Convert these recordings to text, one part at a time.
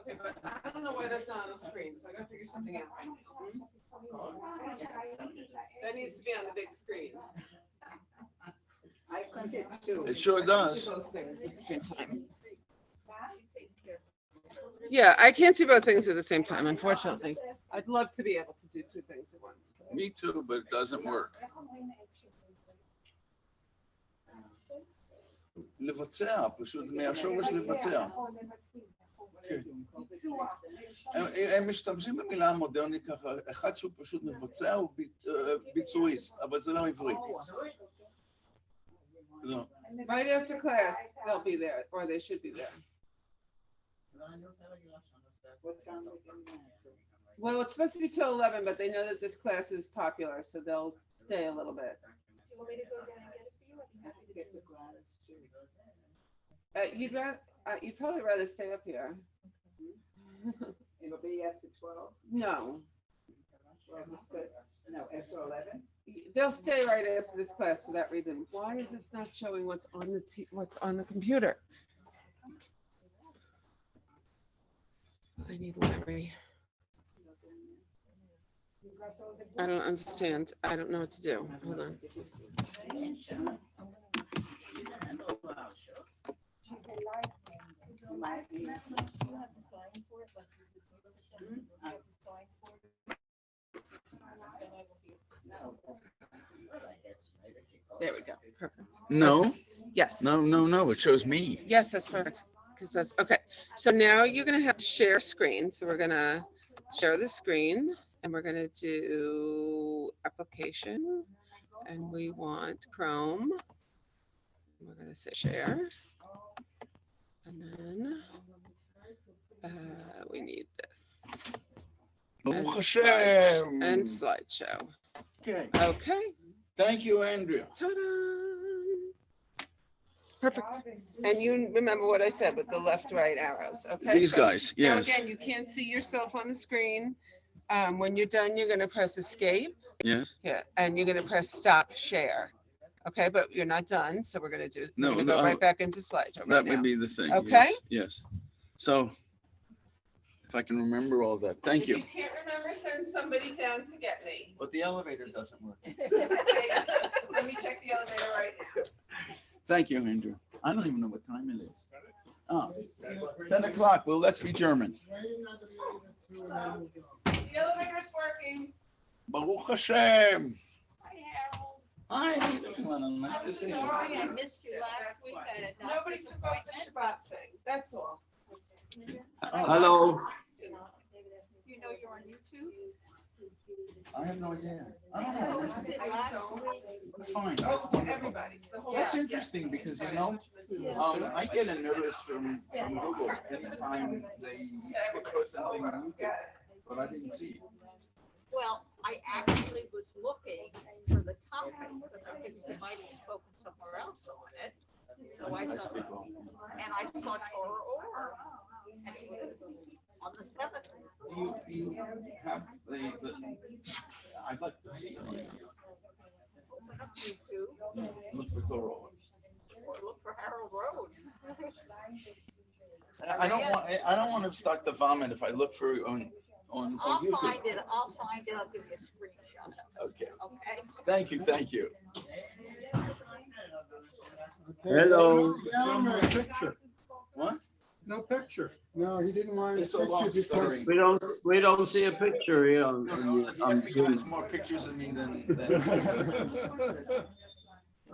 Okay, but I don't know why that's not on the screen, so I gotta figure something out. That needs to be on the big screen. I click it too. It sure does. Do both things at the same time. Yeah, I can't do both things at the same time, unfortunately. I'd love to be able to do two things at once. Me too, but it doesn't work. לבצע, פשוט מהשורש לבצע. הם משתמשים במילה המודרנית ככה, אחד שהוא פשוט מבצע הוא ביצועיסט, אבל זה לא עברית. לא. Right after class, they'll be there, or they should be there. Well, it's supposed to be till 11, but they know that this class is popular, so they'll stay a little bit. Do you want me to go down and get it for you? Or do you have to get the Gladys too? You'd probably rather stay up here. It'll be after 12? No, No, after 11? they'll stay right after this class for that reason. Why is this not showing what's on the computer? I need Larry. I don't understand. I don't know what to do. Hold on. There we go. Perfect. No, Yes. no, it shows me. Yes, that's perfect. Because that's okay. So now you're going to have to share screen. So we're going to share the screen and we're going to do application and we want Chrome. We're going to say share. And then we need this. Baruch Hashem. And slideshow. Okay. Okay. Thank you, Andrea. Ta-da! Perfect. And you remember what I said with the left, right arrows, okay? These guys, yes. Now again, you can't see yourself on the screen. When you're done, you're gonna press escape. Yes. Yeah, and you're gonna press stop share. Okay, but you're not done, so we're gonna do, No, we're gonna go no, right back into slideshow right That now. would be the thing. Okay. Yes. So if I can remember all that, thank If you. you can't remember, send somebody down to get me. But the elevator doesn't work. Let me check the elevator right now. Thank you, Andrew. I don't even know what time it is. Oh, 10 o'clock. Well, let's be German. The elevator's working. Baruch Hashem. Hi, Harold. Hi, how you doing, Lana? Nice to see you. Sorry I missed you last week. I had a Nobody doctor's took off the appointment. Shabbat thing, that's all. Hello. You know you're on YouTube? I have no idea. I don't know. Last week. It's fine. Oh, That's to wonderful. everybody. The whole- That's interesting because, you know, I get a notice from Google anytime they put something on YouTube, but I didn't see it. Well, I actually was looking for the topic because I think we might have spoken somewhere else on it. So I I saw, speak all. and I saw Torah Or, and it was on the 7th. Do you have the, I'd like to see it. Open up YouTube Look for Torah. or look for Harold Rhode. I don't want to start the vomit if I look for on I'll YouTube. find it, I'll give you a screenshot of Okay. it, okay? Thank you. Hello. No picture. What? No picture. No, he didn't want his It's a long picture because. story. We don't see a picture here on Yes, he has Zoom. more pictures of me than.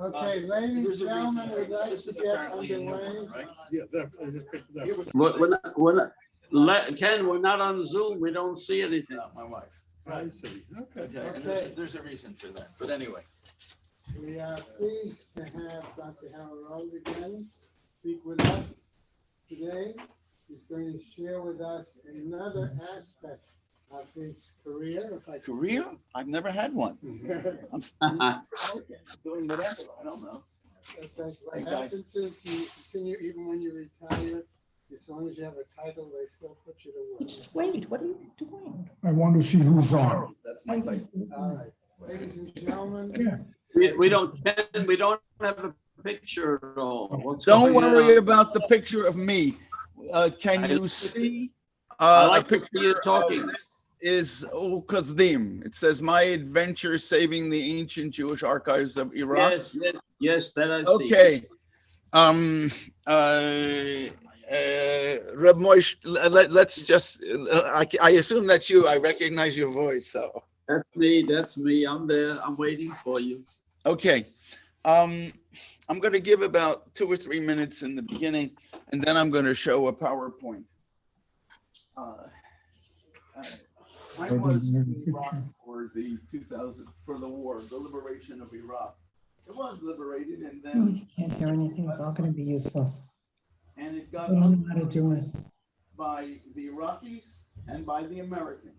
Okay, ladies and There's a gentlemen, reason. we'd like This to is get apparently a new underway. one, right? Yeah, I just picked it Here up. was- We're not, Ken, we're not on Zoom. We don't see anything. Not my wife. I see, okay. Okay, and there's a reason for that, but anyway. We are pleased to have Dr. Harold Rhode again speak with us today. He's going to share with us another aspect of his career. If I can- Career? I've never had one. I'm doing whatever, I don't know. That's what happens is you continue even when you retire, as long as you have a title, they still put you to work. Just wait, what are you doing? I want to see who's on. That's my title. All right, ladies and gentlemen, We don't have a picture at all. What's Don't going worry on? about the picture of me. Can you see I a like to see picture you of talking. this is Qazdim. It says my adventure saving the ancient Jewish archives of Iraq. Yes, yes, yes, that I see. Okay. Reb Moish, let's just, I assume that's you. I recognize your voice. So, That's me. I'm there. I'm waiting for you. okay. I'm going to give about 2 or 3 minutes in the beginning, and then I'm going to show a PowerPoint. I was in Iraq for the 2000, for the war, the liberation of Iraq. It was liberated, and No, then you can't hear anything. It's all gonna be useless. and it got We don't know how to do it. by the Iraqis and by the Americans.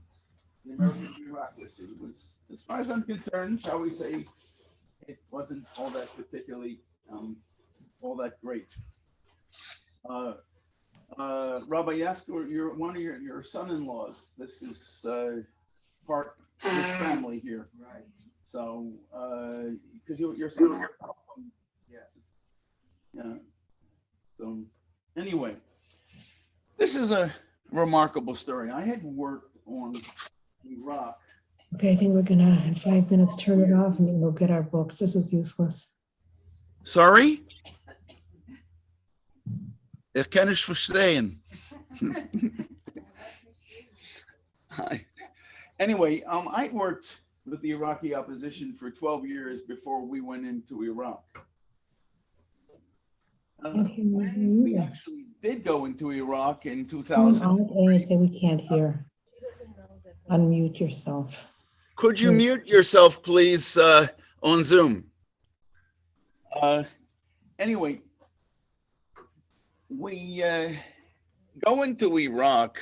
The American bureaucracy was, as far as I'm concerned, shall we say, it wasn't all that particularly all that great. Rabbi Yasker, you're one of your son-in-laws. This is part of this family here. Right. So, because your son. Yes. Yeah. So, anyway, this is a remarkable story. I had worked on Iraq. Okay, I think we're gonna, in 5 minutes, turn it off and then we'll get our books. This is useless. Sorry? Ich kann nicht verstehen. Hi. Anyway, I worked with the Iraqi opposition for 12 years before we went into Iraq. When we actually did go into Iraq in 2000. I say we can't hear. Unmute yourself. Could you mute yourself, please, on Zoom? Anyway, we go into Iraq.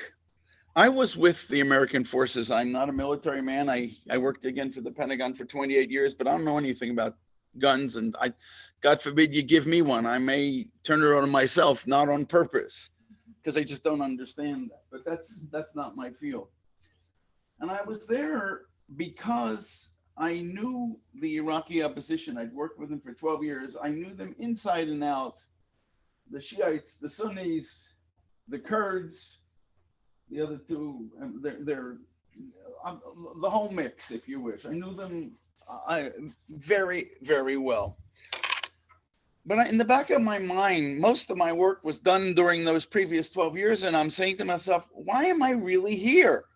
I was with the American forces. I'm not a military man. I worked again for the Pentagon for 28 years, but I don't know anything about guns. And God forbid you give me one. I may turn it on myself, not on purpose, because I just don't understand that. But that's not my field. And I was there because I knew the Iraqi opposition. I'd worked with them for 12 years. I knew them inside and out. The Shiites, the Sunnis, the Kurds, the other two, they're the whole mix, if you wish. I knew them very, very well. But in the back of my mind, most of my work was done during those previous 12 years. And I'm saying to myself, why am I really here?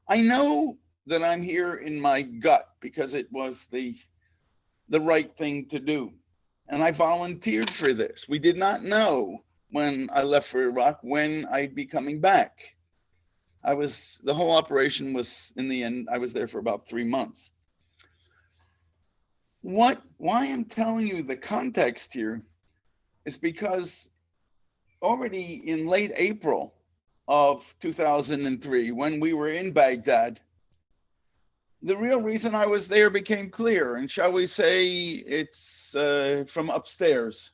I know that I'm here in my gut because it was the right thing to do. And I volunteered for this. We did not know when I left for Iraq when I'd be coming back. The whole operation was, in the end, I was there for about 3 months. Why I'm telling you the context here is because already in late April of 2003, when we were in Baghdad, the real reason I was there became clear, and shall we say it's from upstairs.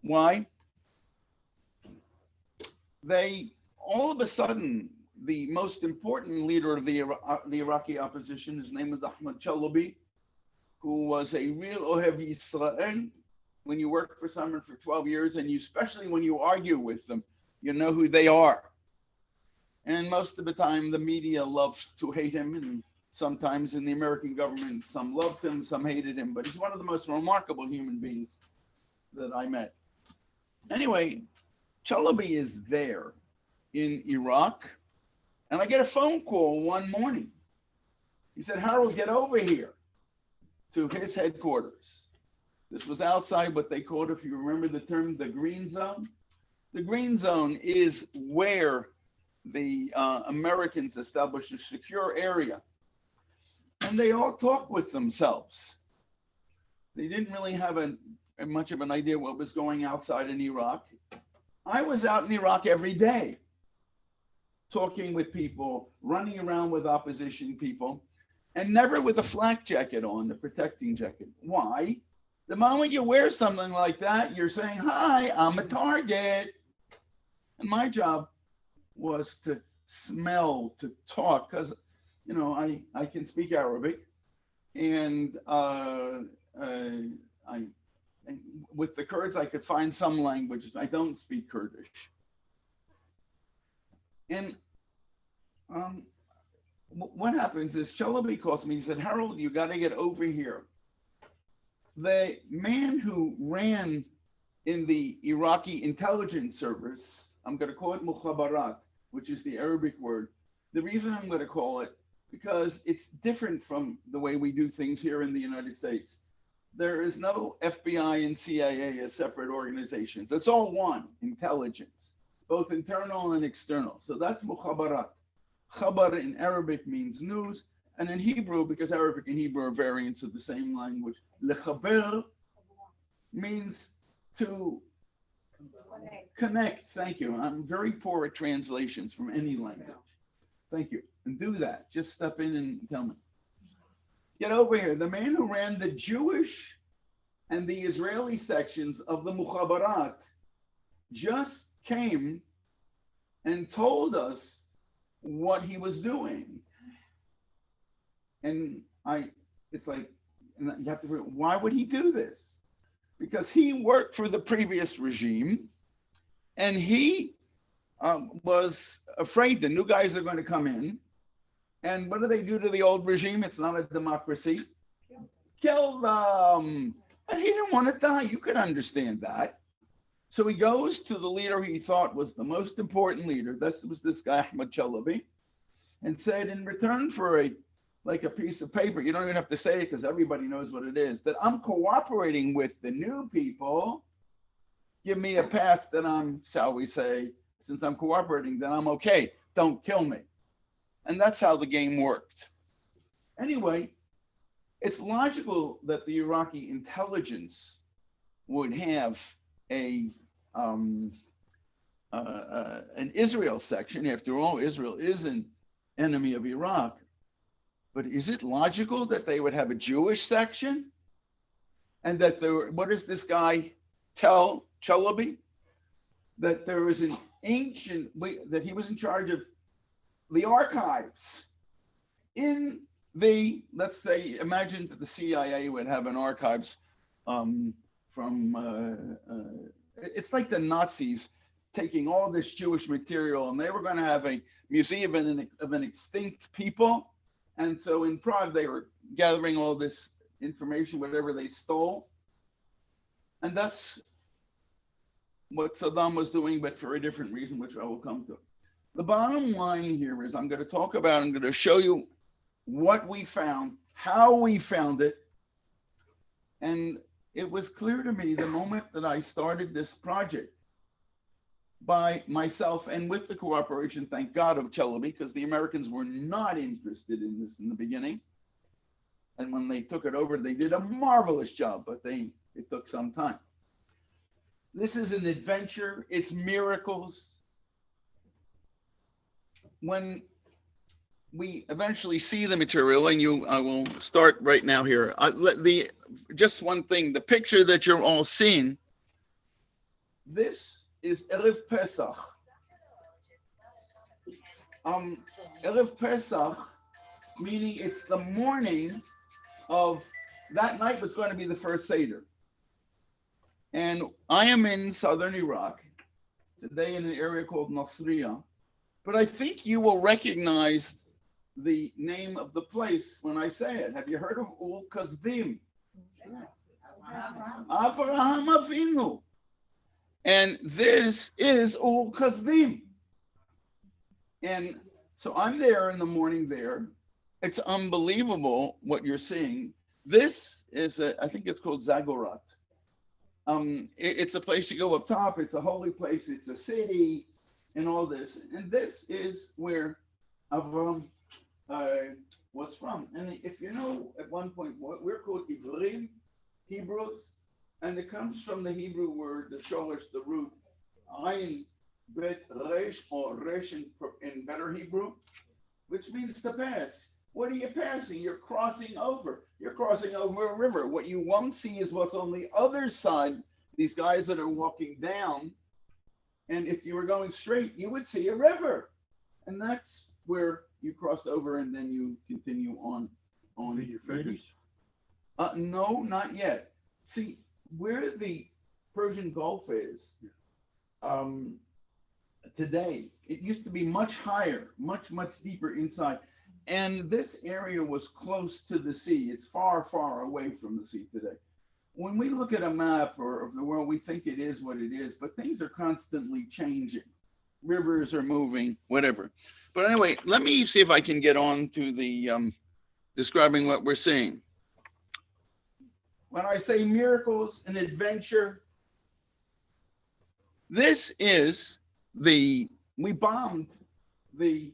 Why? All of a sudden, the most important leader of the Iraqi opposition, his name was Ahmad Chalabi, who was a real Ohev Yisrael. When you work for someone for 12 years, and especially when you argue with them, you know who they are. And most of the time, the media loved to hate him, and sometimes in the American government, some loved him, some hated him, but he's one of the most remarkable human beings that I met. Anyway, Chalabi is there in Iraq, and I get a phone call one morning. He said, Harold, get over here to his headquarters. This was outside what they called, if you remember the term, the green zone. The green zone is where the Americans established a secure area. And they all talked with themselves. They didn't really have much of an idea what was going outside in Iraq. I was out in Iraq every day, talking with people, running around with opposition people, and never with a flak jacket on, a protecting jacket. Why? The moment you wear something like that, you're saying, hi, I'm a target. And my job was to smell, to talk, because, you know, I can speak Arabic. And with the Kurds, I could find some languages. I don't speak Kurdish. And what happens is Chalabi calls me, he said, Harold, you got to get over here. The man who ran in the Iraqi intelligence service, I'm going to call it mukhabarat, which is the Arabic word. The reason I'm going to call it, because it's different from the way we do things here in the United States. There is no FBI and CIA as separate organizations. It's all one, intelligence, both internal and external. So that's mukhabarat. Khabar in Arabic means news, and in Hebrew, because Arabic and Hebrew are variants of the same language, lechaber means to connect. Thank you. I'm very poor at translations from any language. Thank you. And do that. Just step in and tell me. Get over here. The man who ran the Jewish and the Israeli sections of the Mukhabarat just came and told us what he was doing. And it's like, and you have to, why would he do this? Because he worked for the previous regime and he was afraid the new guys are going to come in. And what do they do to the old regime? It's not a democracy. Kill them. And he didn't want to die. You could understand that. So he goes to the leader he thought was the most important leader. This was this guy, Ahmad Chalabi, and said, in return for a piece of paper, you don't even have to say it because everybody knows what it is, that I'm cooperating with the new people. Give me a pass that I'm, shall we say, since I'm cooperating, then I'm okay. Don't kill me. And that's how the game worked. Anyway, it's logical that the Iraqi intelligence would have an Israel section. After all, Israel is an enemy of Iraq. But is it logical that they would have a Jewish section? And that what does this guy tell Chalabi? That there was an ancient, that he was in charge of the archives in the, let's say, imagine that the CIA would have an archives it's like the Nazis taking all this Jewish material and they were going to have a museum of an extinct people. And so in Prague, they were gathering all this information, whatever they stole. And that's what Saddam was doing, but for a different reason, which I will come to. The bottom line here is I'm going to show you what we found, how we found it. And it was clear to me the moment that I started this project by myself and with the cooperation, thank God, of Chalabi, because the Americans were not interested in this in the beginning. And when they took it over, they did a marvelous job, but it took some time. This is an adventure. It's miracles. When we eventually see the material, and I will start right now here. Just one thing, the picture that you're all seeing, this is Erev Pesach. Erev Pesach, meaning it's the morning of that night was going to be the first Seder. And I am in southern Iraq today in an area called Nasriya. But I think you will recognize the name of the place when I say it. Have you heard of Ul Kazdim? Avraham Avinu. And this is Ul Kazdim. And so I'm there in the morning there. It's unbelievable what you're seeing. This is, I think it's called Zagorat. It's a place you go up top. It's a holy place. It's a city and all this. And this is where Avram was from. And if you know, at one point, we're called Ivrim, Hebrews, and it comes from the Hebrew word, the sholish, the root, Ayin, Bet, Resh, or Resh in better Hebrew, which means to pass. What are you passing? You're crossing over. You're crossing over a river. What you won't see is what's on the other side, these guys that are walking down. And if you were going straight, you would see a river. And that's where you cross over and then you continue on your fingers. No, not yet. See, where the Persian Gulf is, today. It used to be much higher, much deeper inside. And this area was close to the sea. It's far, far away from the sea today. When we look at a map or of the world, we think it is what it is, but things are constantly changing. Rivers are moving, whatever. But anyway, let me see if I can get on to the describing what we're seeing. When I say miracles and adventure, this is we bombed the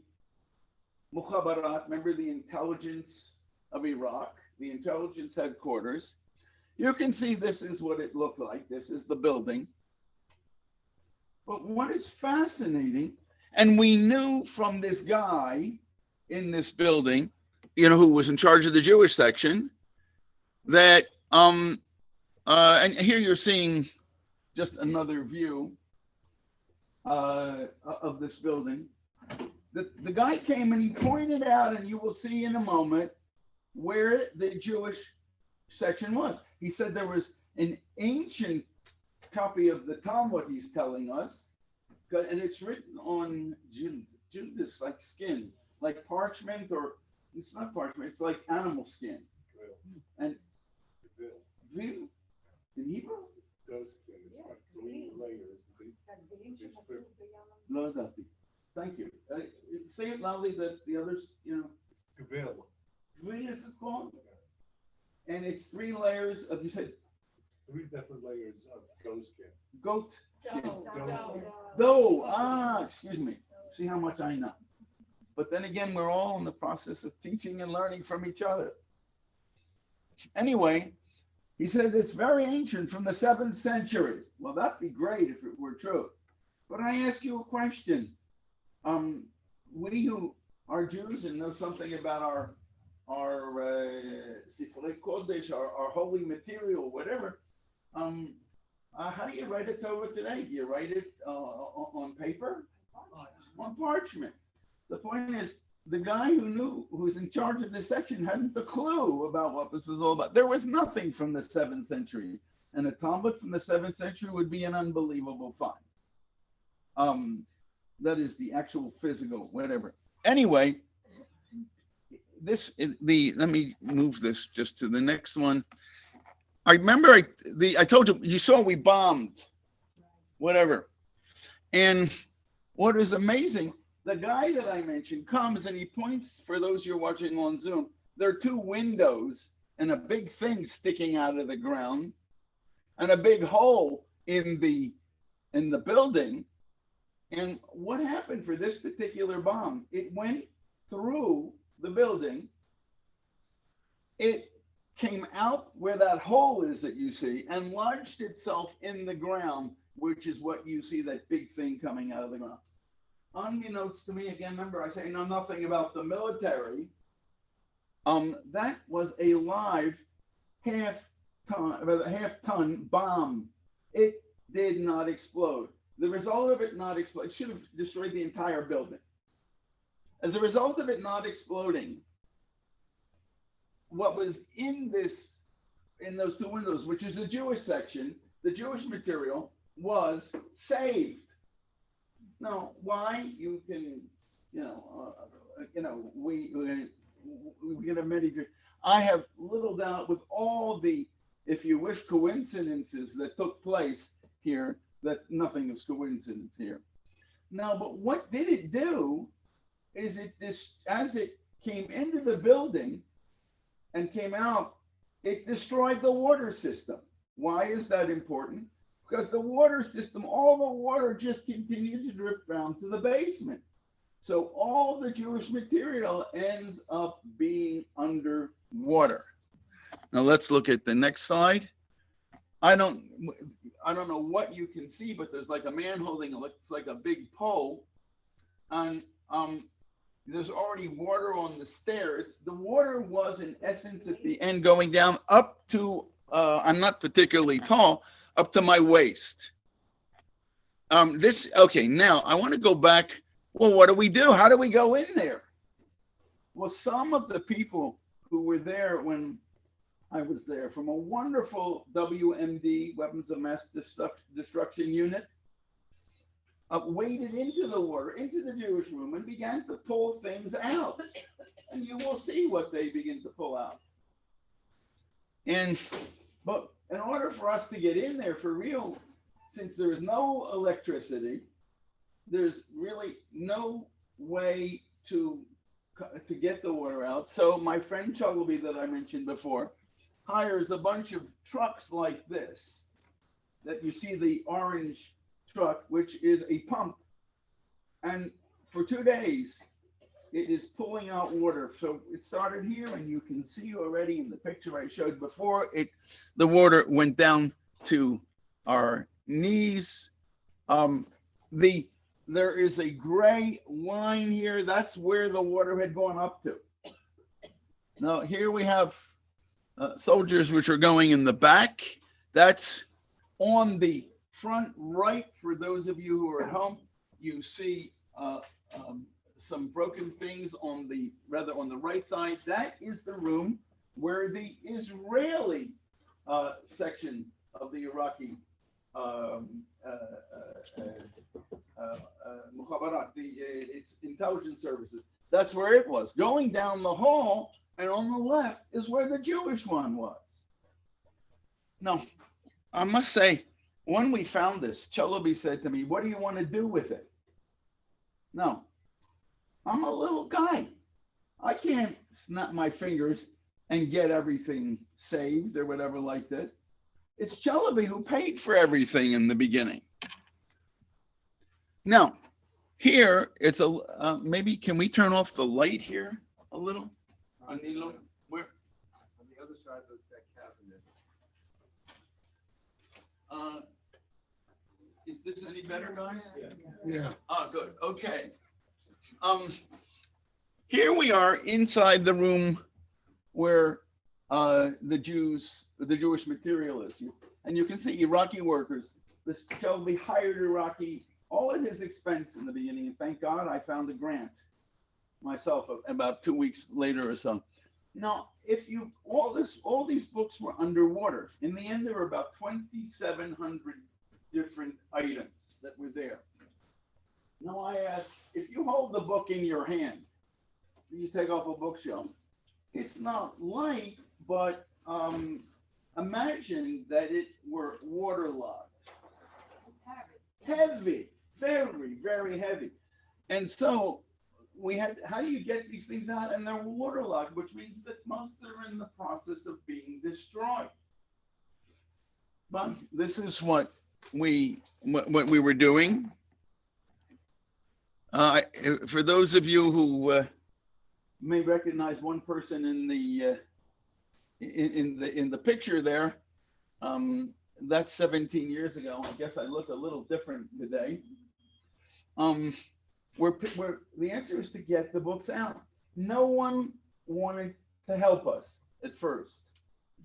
Mukhabarat, remember the intelligence of Iraq, the intelligence headquarters. You can see this is what it looked like. This is the building. But what is fascinating, and we knew from this guy in this building, you know, who was in charge of the Jewish section, that, and here you're seeing just another view of this building. The guy came and he pointed out, and you will see in a moment, where the Jewish section was. He said there was an ancient copy of the Talmud, he's telling us, and it's written on Judas, like skin, like parchment, or it's not parchment, it's like animal skin. And in Hebrew? Thank you. Say it loudly that the others, you know. Three is it called? And it's 3 layers of, you said? 3 different layers of goat skin. Goat skin. Dough. Excuse me. See how much I know. But then again, we're all in the process of teaching and learning from each other. Anyway, he said it's very ancient, from the 7th century. Well, that'd be great if it were true. But I ask you a question. We who are Jews and know something about our Sifrei Kodesh, our holy material, whatever, how do you write a Torah today? Do you write it on paper? On parchment. The point is, the guy who's in charge of this section hadn't a clue about what this is all about. There was nothing from the 7th century, and a Talmud from the 7th century would be an unbelievable find. That is the actual physical, whatever. Anyway, let me move this just to the next one. I remember I told you saw we bombed, whatever. And what is amazing, the guy that I mentioned comes and he points, for those you're watching on Zoom, there are 2 windows and a big thing sticking out of the ground and a big hole in the building. And what happened for this particular bomb? It went through the building. It came out where that hole is that you see and lodged itself in the ground, which is what you see, that big thing coming out of the ground. Unbeknownst to me, again, remember I say know nothing about the military. That was a live half-ton bomb. It did not explode. The result of it not exploding, should have destroyed the entire building. As a result of it not exploding, what was in those 2 windows, which is the Jewish section, the Jewish material, was saved. Now, why? You can, we get a many. I have little doubt with all the, if you wish, coincidences that took place here, that nothing is coincidence here. Now, but what did it do is as it came into the building and came out, it destroyed the water system. Why is that important? Because the water system, all the water just continued to drip down to the basement. So all the Jewish material ends up being underwater. Now let's look at the next slide. I don't know what you can see, but there's like a man holding it looks like a big pole, and there's already water on the stairs. The water was, in essence, at the end going down up to I'm not particularly tall, up to my waist. Okay, now I want to go back. Well, what do we do? How do we go in there? Well, some of the people who were there when I was there, from a wonderful WMD, Weapons of Mass Destruction Unit, waded into the water, into the Jewish room, and began to pull things out. And you will see what they begin to pull out. But in order for us to get in there for real, since there is no electricity, there's really no way to get the water out. So my friend Chuggleby that I mentioned before hires a bunch of trucks like this, that you see the orange truck, which is a pump. And for 2 days, it is pulling out water. So it started here, and you can see already in the picture I showed before, the water went down to our knees. There is a gray line here. That's where the water had gone up to. Now here we have soldiers which are going in the back. That's on the front right. For those of you who are at home, you see some broken things on the right side. That is the room where the Israeli section of the Iraqi mukhabarat, its intelligence services. That's where it was. Going down the hall, and on the left is where the Jewish one was. Now, I must say, when we found this, Chuggleby said to me, "What do you want to do with it?" No, I'm a little guy. I can't snap my fingers and get everything saved or whatever like this. It's Chuggleby who paid for everything in the beginning. Now, here it's maybe can we turn off the light here a little? Anilo, where? On the other side of that cabinet. Is this any better, guys? Yeah. Oh, good. Okay. Here we are inside the room where the Jewish material is, and you can see Iraqi workers. This Chuggleby hired Iraqi, all at his expense in the beginning, and thank God I found a grant myself about 2 weeks later or so. Now, all these books were underwater. In the end, there were about 2,700 different items that were there. Now I ask, if you hold the book in your hand, you take off a bookshelf, it's not light, but imagine that it were waterlogged. Heavy, very, very heavy. And so we had, how do you get these things out? And they're waterlogged, which means that most are in the process of being destroyed. But this is what we were doing. For those of you who may recognize one person in the picture there, that's 17 years ago. I guess I look a little different today. The answer is to get the books out. No one wanted to help us at first.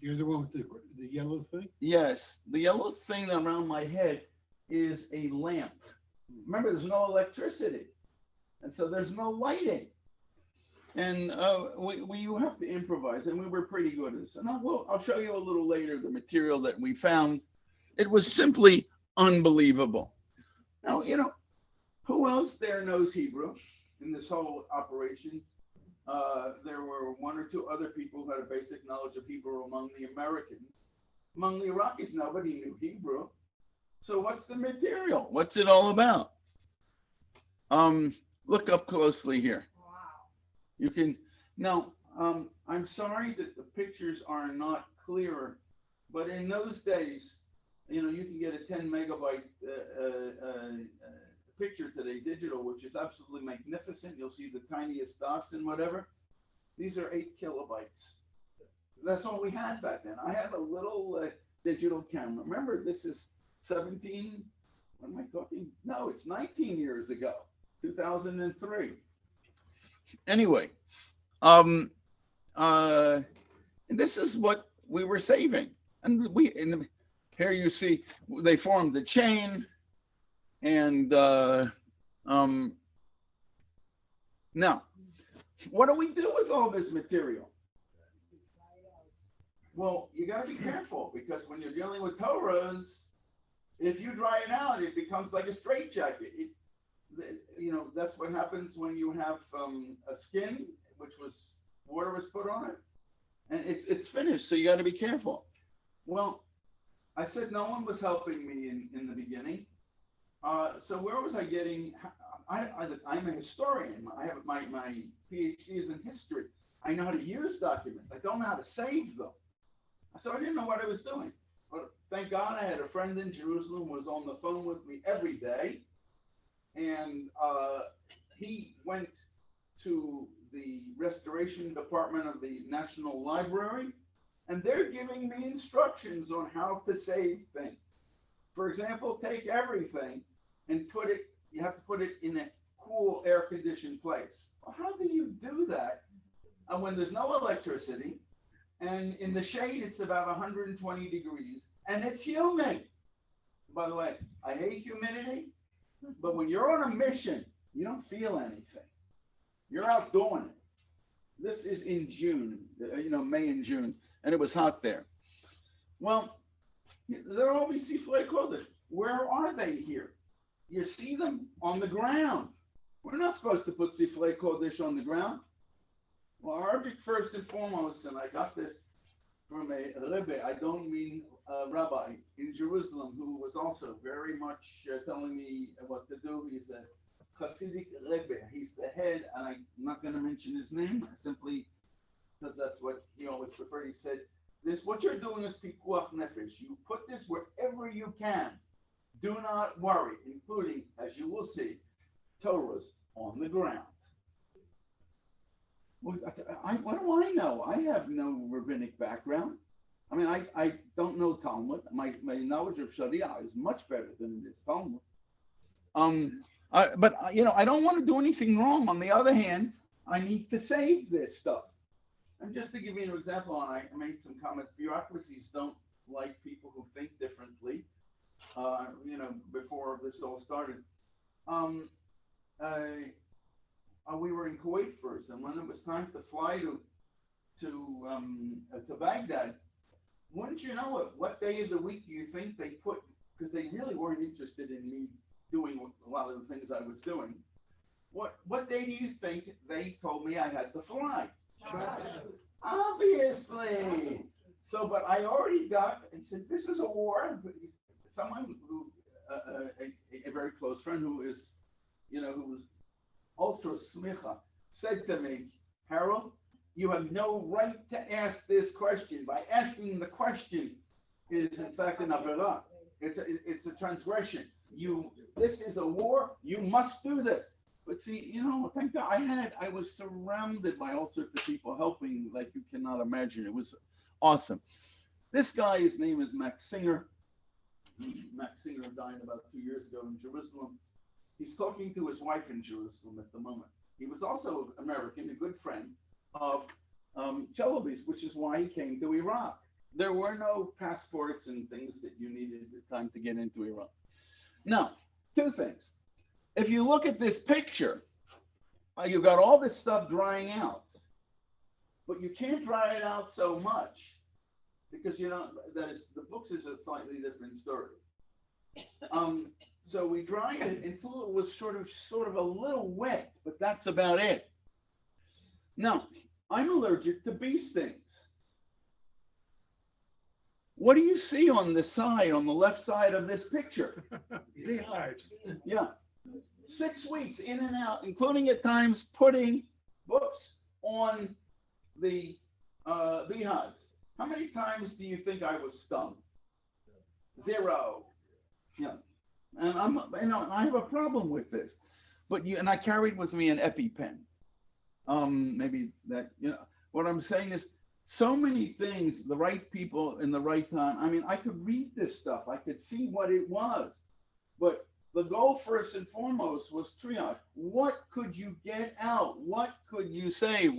You're the one with the yellow thing? Yes, the yellow thing around my head is a lamp. Remember, there's no electricity, and so there's no lighting. And we have to improvise, and we were pretty good at this. And I'll show you a little later the material that we found. It was simply unbelievable. Now, who else there knows Hebrew in this whole operation? There were one or two other people who had a basic knowledge of Hebrew among the Americans. Among the Iraqis, nobody knew Hebrew. So what's the material? What's it all about? Look up closely here. You can, now, I'm sorry that the pictures are not clearer, but in those days, you can get a 10 megabyte picture today, digital, which is absolutely magnificent. You'll see the tiniest dots and whatever. These are 8 kilobytes. That's all we had back then. I had a little digital camera. Remember, this is 17, what am I talking? No, it's 19 years ago, 2003. Anyway, and this is what we were saving. And here you see, they formed the chain. And now, what do we do with all this material? Well, you got to be careful, because when you're dealing with Torahs, If you dry it out, it becomes like a straitjacket. That's what happens when you have a skin, which water was put on it, and it's finished. So you got to be careful. Well, I said no one was helping me in the beginning. So where was I getting? I'm a historian. I have my PhD is in history. I know how to use documents. I don't know how to save them. So I didn't know what I was doing. But thank God I had a friend in Jerusalem who was on the phone with me every day. And he went to the restoration department of the National Library, and they're giving me instructions on how to save things. For example, take everything and you have to put it in a cool, air-conditioned place. Well, how do you do that when there's no electricity, and in the shade it's about 120 degrees, and it's humid? By the way, I hate humidity, but when you're on a mission, you don't feel anything. You're out doing it. This is in June, May and June, and it was hot there. Well, there are all these Sifrei Kodesh. Where are they here? You see them on the ground. We're not supposed to put Sifrei Kodesh on the ground. Well, Arabic first and foremost, and I got this from a Rebbe, I don't mean a rabbi, in Jerusalem, who was also very much telling me what to do. He's a Hasidic Rebbe. He's the head, and I'm not going to mention his name, simply because that's what he always preferred. He said, what you're doing is pikuach nefesh. You put this wherever you can. Do not worry, including, as you will see, Torahs on the ground. Well, what do I know? I have no rabbinic background. I mean, I don't know Talmud. My knowledge of Sharia is much better than it is Talmud. But I don't want to do anything wrong. On the other hand, I need to save this stuff. And just to give you an example, and I made some comments, bureaucracies don't like people who think differently. Before this all started, we were in Kuwait first, and when it was time to fly to Baghdad, wouldn't you know it? What day of the week do you think they put? Because they really weren't interested in me doing a lot of the things I was doing. What day do you think they told me I had to fly? Obviously. So, but I already got. He said, "This is a war." Someone who, a very close friend who is, who was ultra smicha, said to me, "Harold, you have no right to ask this question. By asking the question is in fact an averah. It's a transgression. This is a war. You must do this." But see, thank God I was surrounded by all sorts of people helping like you cannot imagine. It was awesome. This guy, his name is Max Singer. Max Singer died about 2 years ago in Jerusalem. He's talking to his wife in Jerusalem at the moment. He was also American, a good friend of Chalabi's, which is why he came to Iraq. There were no passports and things that you needed at the time to get into Iraq. Now, two things. If you look at this picture, you've got all this stuff drying out, but you can't dry it out so much because the books is a slightly different story. So we dried it until it was sort of a little wet, but that's about it. Now, I'm allergic to bee stings. What do you see on the left side of this picture? Beehives. Yeah. 6 weeks in and out, including at times putting books on the beehives. How many times do you think I was stung? 0. Yeah. And I have a problem with this. But I carried with me an EpiPen. Maybe that, what I'm saying is so many things, the right people in the right time. I mean, I could read this stuff. I could see what it was. But the goal first and foremost was triage. What could you get out? What could you say?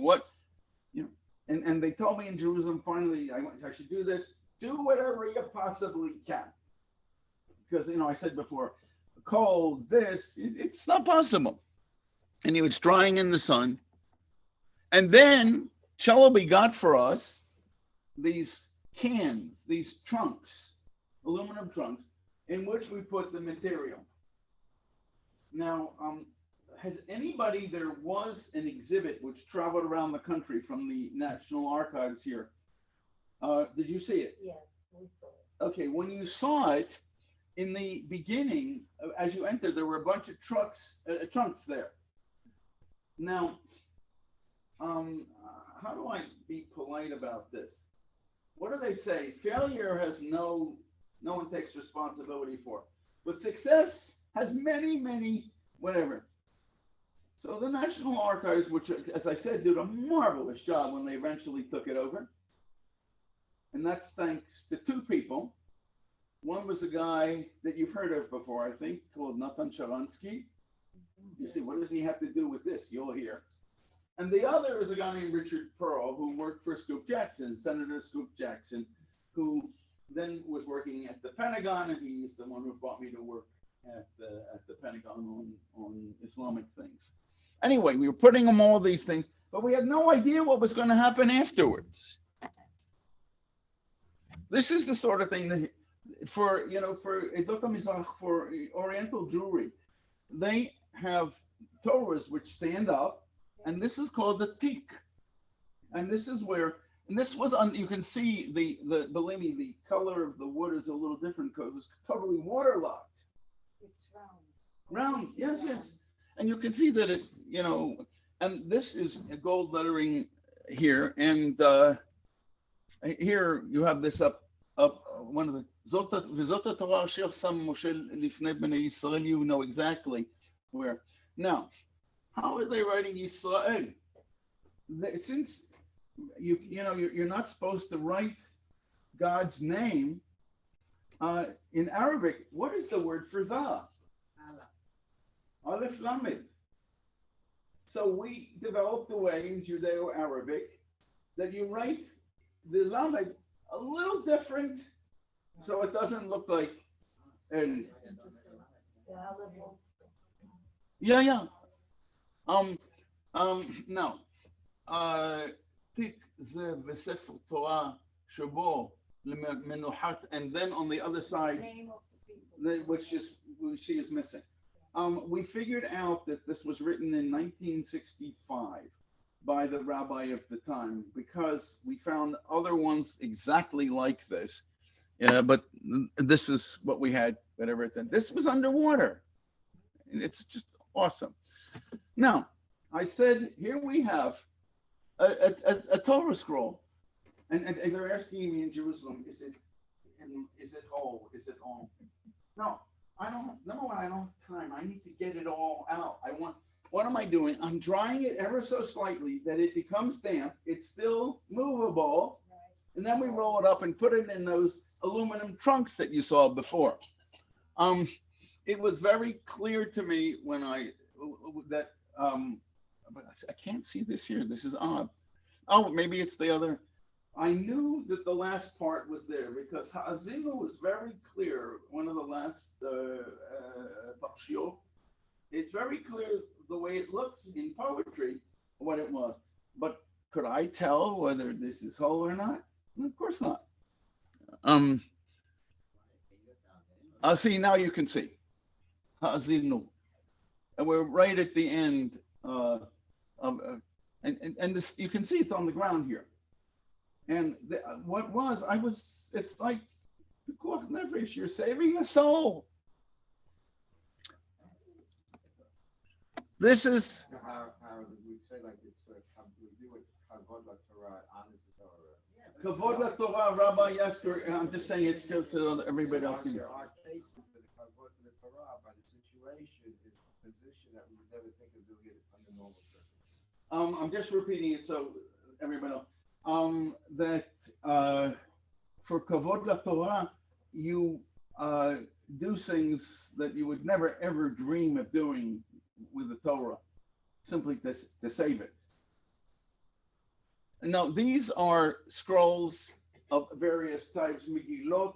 And they told me in Jerusalem, finally, I should do this. Do whatever you possibly can. Because, I said before, cold, it's not possible. And it's drying in the sun. And then Chalabi got for us these cans, these trunks, aluminum trunks, in which we put the material. Now, has anybody, there was an exhibit which traveled around the country from the National Archives here. Did you see it? Yes, we saw it. Okay, when you saw it, in the beginning, as you entered, there were a bunch of trunks there. Now, how do I be polite about this? What do they say? Failure has no one takes responsibility for, but success has many, whatever. So the National Archives, which, as I said, did a marvelous job when they eventually took it over. And that's thanks to two people. One was a guy that you've heard of before, I think, called Nathan Sharansky. You see, what does he have to do with this? You'll hear. And the other is a guy named Richard Pearl, who worked for Scoop Jackson, Senator Scoop Jackson, who then was working at the Pentagon, and he's the one who brought me to work at the Pentagon on Islamic things. Anyway, we were putting them all these things, but we had no idea what was going to happen afterwards. This is the sort of thing that for Oriental Jewry, they have Torahs which stand up, and this is called the tik. And this is where, and this was on, you can see believe me, the color of the wood is a little different because it was totally waterlocked. It's round. Round, yes. And you can see that it, and this is gold lettering here. And here you have this up one of the, V'zot Torah asher sam Moshe lifnei bnei Yisrael, you know exactly where. Now, how are they writing Yisrael? Since you're not supposed to write God's name in Arabic, what is the word for the? Aleph Lamed. So we developed a way in Judeo-Arabic that you write the Lamed a little different, so it doesn't look like an. Yeah. Now, tik ze v'sefer Torah shebo lemenuchat, and then on the other side, which we see is missing. We figured out that this was written in 1965 by the rabbi of the time, because we found other ones exactly like this. But this is what we had, whatever it did. This was underwater. And it's just awesome. Now, I said, here we have a Torah scroll. And they're asking me in Jerusalem, is it whole? Is it all? No, I don't have time. I need to get it all out. What am I doing? I'm drying it ever so slightly that it becomes damp. It's still movable. And then we roll it up and put it in those aluminum trunks that you saw before. It was very clear to me when I can't see this here. This is odd. Oh, maybe it's the other. I knew that the last part was there because Ha'azinu was very clear. One of the last parshiot. It's very clear the way it looks in poetry, what it was. But could I tell whether this is whole or not? Of course not. See, now you can see. Ha'azinu. And we're right at the end and this, you can see it's on the ground here. And it's like the Koach Nefesh, you're saving a soul. This is how we say like it's we do it Kavod LaTorah, honor the Torah. Kavod LaTorah, Rabbi Yester. I'm just saying it's still to everybody else. Our case with the Kavod LaTorah by the situation is a position that we would never think of doing it under normal circumstances. I'm just repeating it so everybody knows. That for Kavod LaTorah, you do things that you would never ever dream of doing with the Torah, simply to save it. Now, these are scrolls of various types. Megillot,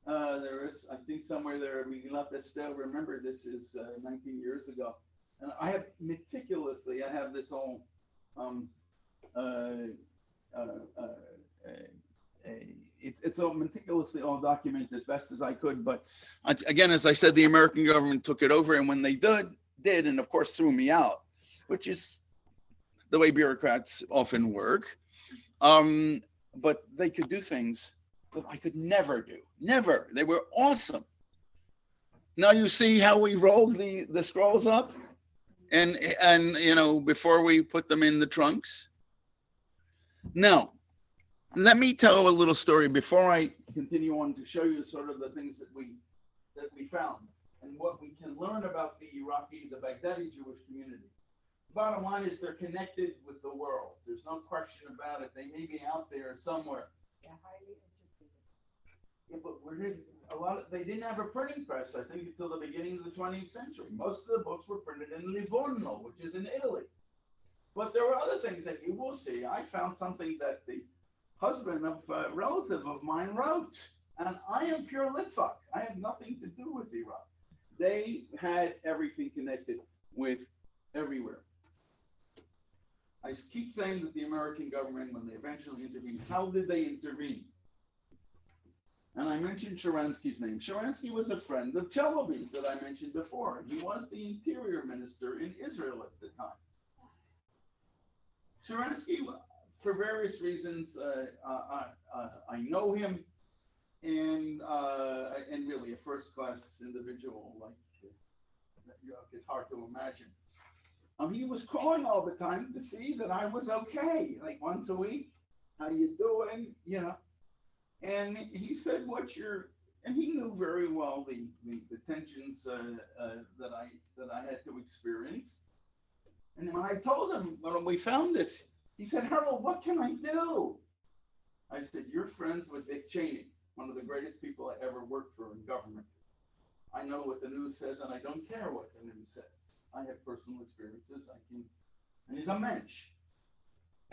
there is, I think somewhere there, Megillat Esther. Remember, this is 19 years ago. And I have meticulously, I have this all it's all meticulously all documented as best as I could. But again, as I said, the American government took it over, and when they did, and of course threw me out, which is the way bureaucrats often work. But they could do things that I could never do. Never. They were awesome. Now you see how we rolled the scrolls up, and before we put them in the trunks. Now, let me tell a little story before I continue on to show you sort of the things that we found and what we can learn about the Baghdadi Jewish community. Bottom line is they're connected with the world. There's no question about it. They may be out there somewhere. Yeah, but they didn't have a printing press, I think, until the beginning of the 20th century. Most of the books were printed in Livorno, which is in Italy. But there were other things that you will see. I found something that the husband of a relative of mine wrote, and I am pure Litvak. I have nothing to do with Iraq. They had everything connected with everywhere. I keep saying that the American government, when they eventually intervened, how did they intervene? And I mentioned Sharansky's name. Sharansky was a friend of Chalabi's that I mentioned before. He was the interior minister in Israel at the time. Sharansky, for various reasons, I know him, and really a first-class individual, like it's hard to imagine. He was calling all the time to see that I was okay, like once a week. How you doing? And he said, and he knew very well the tensions that I had to experience. And when I told him, when we found this, he said, Harold, what can I do? I said, you're friends with Dick Cheney, one of the greatest people I ever worked for in government. I know what the news says, and I don't care what the news says. I have personal experiences. And he's a mensch.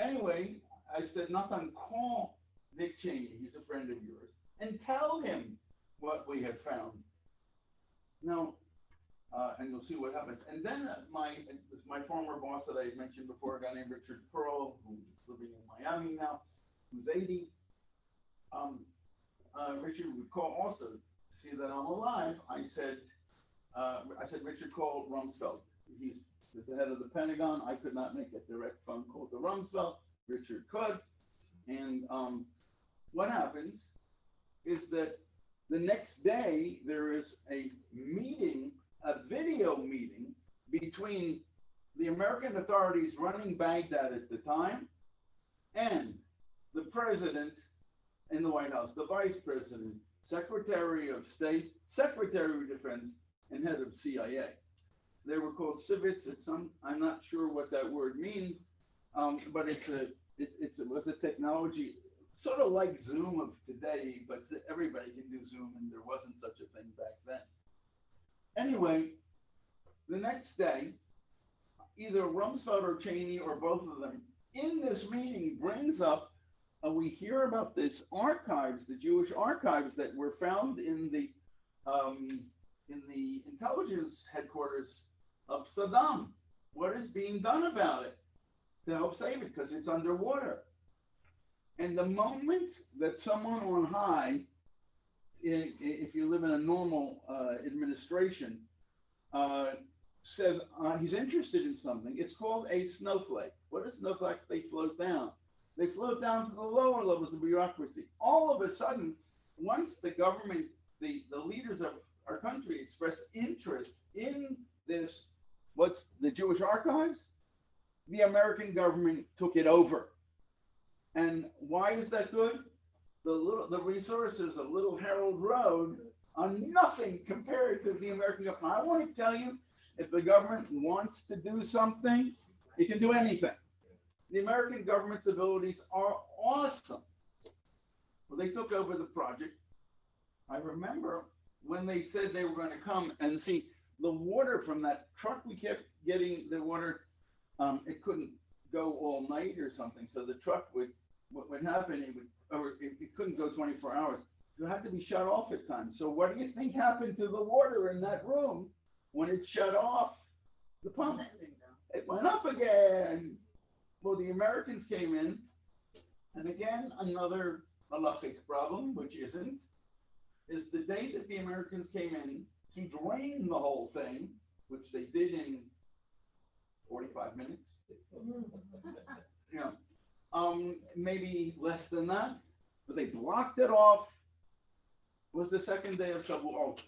Anyway, I said, Nathan, call Dick Cheney, he's a friend of yours, and tell him what we have found. Now, and you'll see what happens. And then my former boss that I had mentioned before, a guy named Richard Pearl, who's living in Miami now, who's 80. Richard would call also to see that I'm alive. I said, Richard, call Rumsfeld. He's the head of the Pentagon. I could not make a direct phone call to Rumsfeld. Richard could. And what happens is that the next day there is a video meeting between the American authorities running Baghdad at the time and the president in the White House, the vice president, secretary of state, secretary of defense, and head of CIA. They were called civets. I'm not sure what that word means, but it was a technology sort of like Zoom of today, but everybody can do Zoom, and there wasn't such a thing back then. Anyway, the next day, either Rumsfeld or Cheney or both of them in this meeting brings up, we hear about this archives, the Jewish archives that were found in the intelligence headquarters of Saddam. What is being done about it to help save it? Because it's underwater. And the moment that someone on high, if you live in a normal administration, says he's interested in something, it's called a snowflake. What are snowflakes? They float down. They float down to the lower levels of bureaucracy. All of a sudden, once the government, the leaders of our country expressed interest in this, what's the Jewish archives, the American government took it over. And why is that good? The resources of little Harold Rhode are nothing compared to the American government. I want to tell you, if the government wants to do something, it can do anything. The American government's abilities are awesome. Well, they took over the project. I remember when they said they were going to come and see the water from that truck. We kept getting the water. It couldn't go all night or something. So the truck what would happen, it couldn't go 24 hours. It had to be shut off at times. So what do you think happened to the water in that room when it shut off the pump? It went up again. Well, the Americans came in, and again, another halachic problem, which isn't, is the day that the Americans came in to drain the whole thing, which they did in 45 minutes. Yeah. Maybe less than that, but they blocked it off. It was the second day of Shavuot.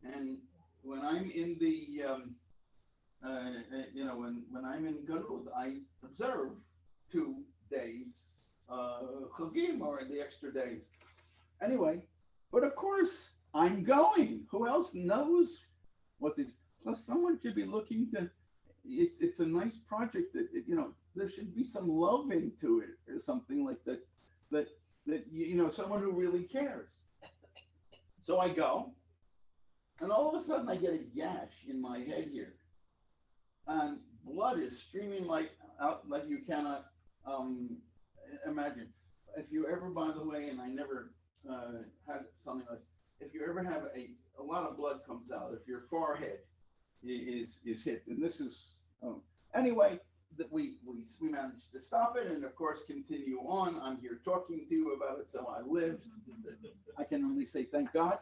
And when I'm in the, when I'm in Galut, I observe 2 days, Chagim, or the extra days. Anyway, but of course, I'm going. Who else knows what this? Plus, someone should be looking to. It's a nice project that there should be some love into it or something like that. That someone who really cares. So I go, and all of a sudden I get a gash in my head here, and blood is streaming like you cannot imagine. If you ever, by the way, and I never had something like this, if you ever have a lot of blood comes out, if your forehead is hit, and this is anyway, that we managed to stop it, and of course continue on. I'm here talking to you about it, so I lived. I can only say thank God.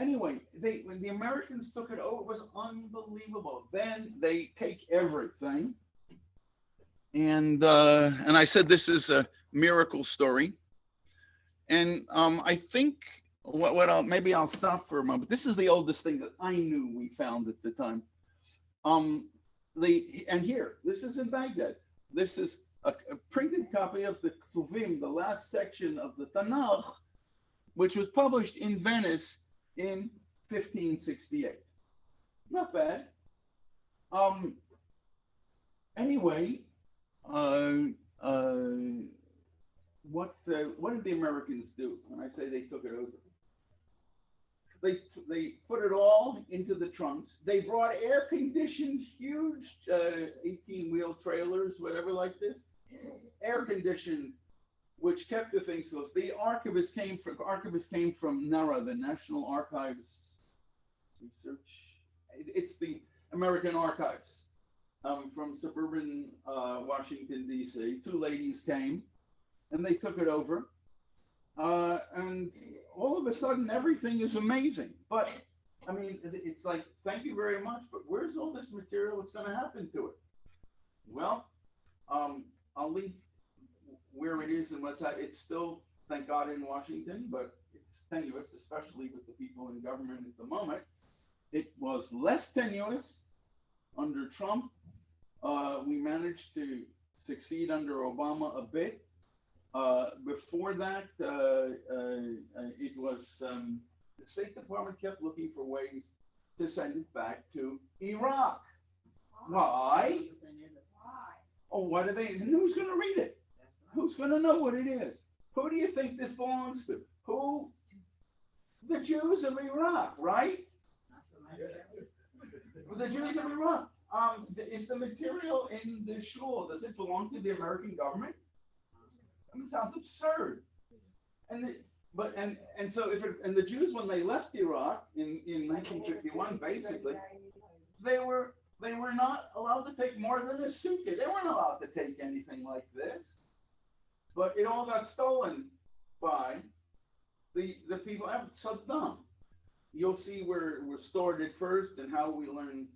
Anyway, when the Americans took it over, it was unbelievable. Then they take everything, and I said this is a miracle story, and I think maybe I'll stop for a moment. This is the oldest thing that I knew we found at the time. This is in Baghdad. This is a printed copy of the Ketuvim, the last section of the Tanakh, which was published in Venice in 1568. Not bad. Anyway, what did the Americans do when I say they took it over? They put it all into the trunks. They brought air-conditioned, huge 18-wheel trailers, whatever like this, air-conditioned, which kept the thing close. The archivist came from NARA, the National Archives Research. It's the American Archives from suburban Washington, D.C. 2 ladies came, and they took it over. And all of a sudden, everything is amazing. But, I mean, it's like, thank you very much, but where's all this material? What's going to happen to it? Well, I'll leave where it is and it's still, thank God, in Washington, but it's tenuous, especially with the people in government at the moment. It was less tenuous under Trump. We managed to succeed under Obama a bit. Before that, it was the State Department kept looking for ways to send it back to Iraq. Why? Oh, what are they? Who's going to read it? Who's going to know what it is? Who do you think this belongs to? Who? The Jews of Iraq, right? The Jews of Iraq. Is the material in the shul, does it belong to the American government? I mean, it sounds absurd. And so the Jews, when they left Iraq in 1951, basically, they were not allowed to take more than a suitcase. They weren't allowed to take anything like this. But it all got stolen by the people. Saddam. You'll see where we stored it first and how we learned.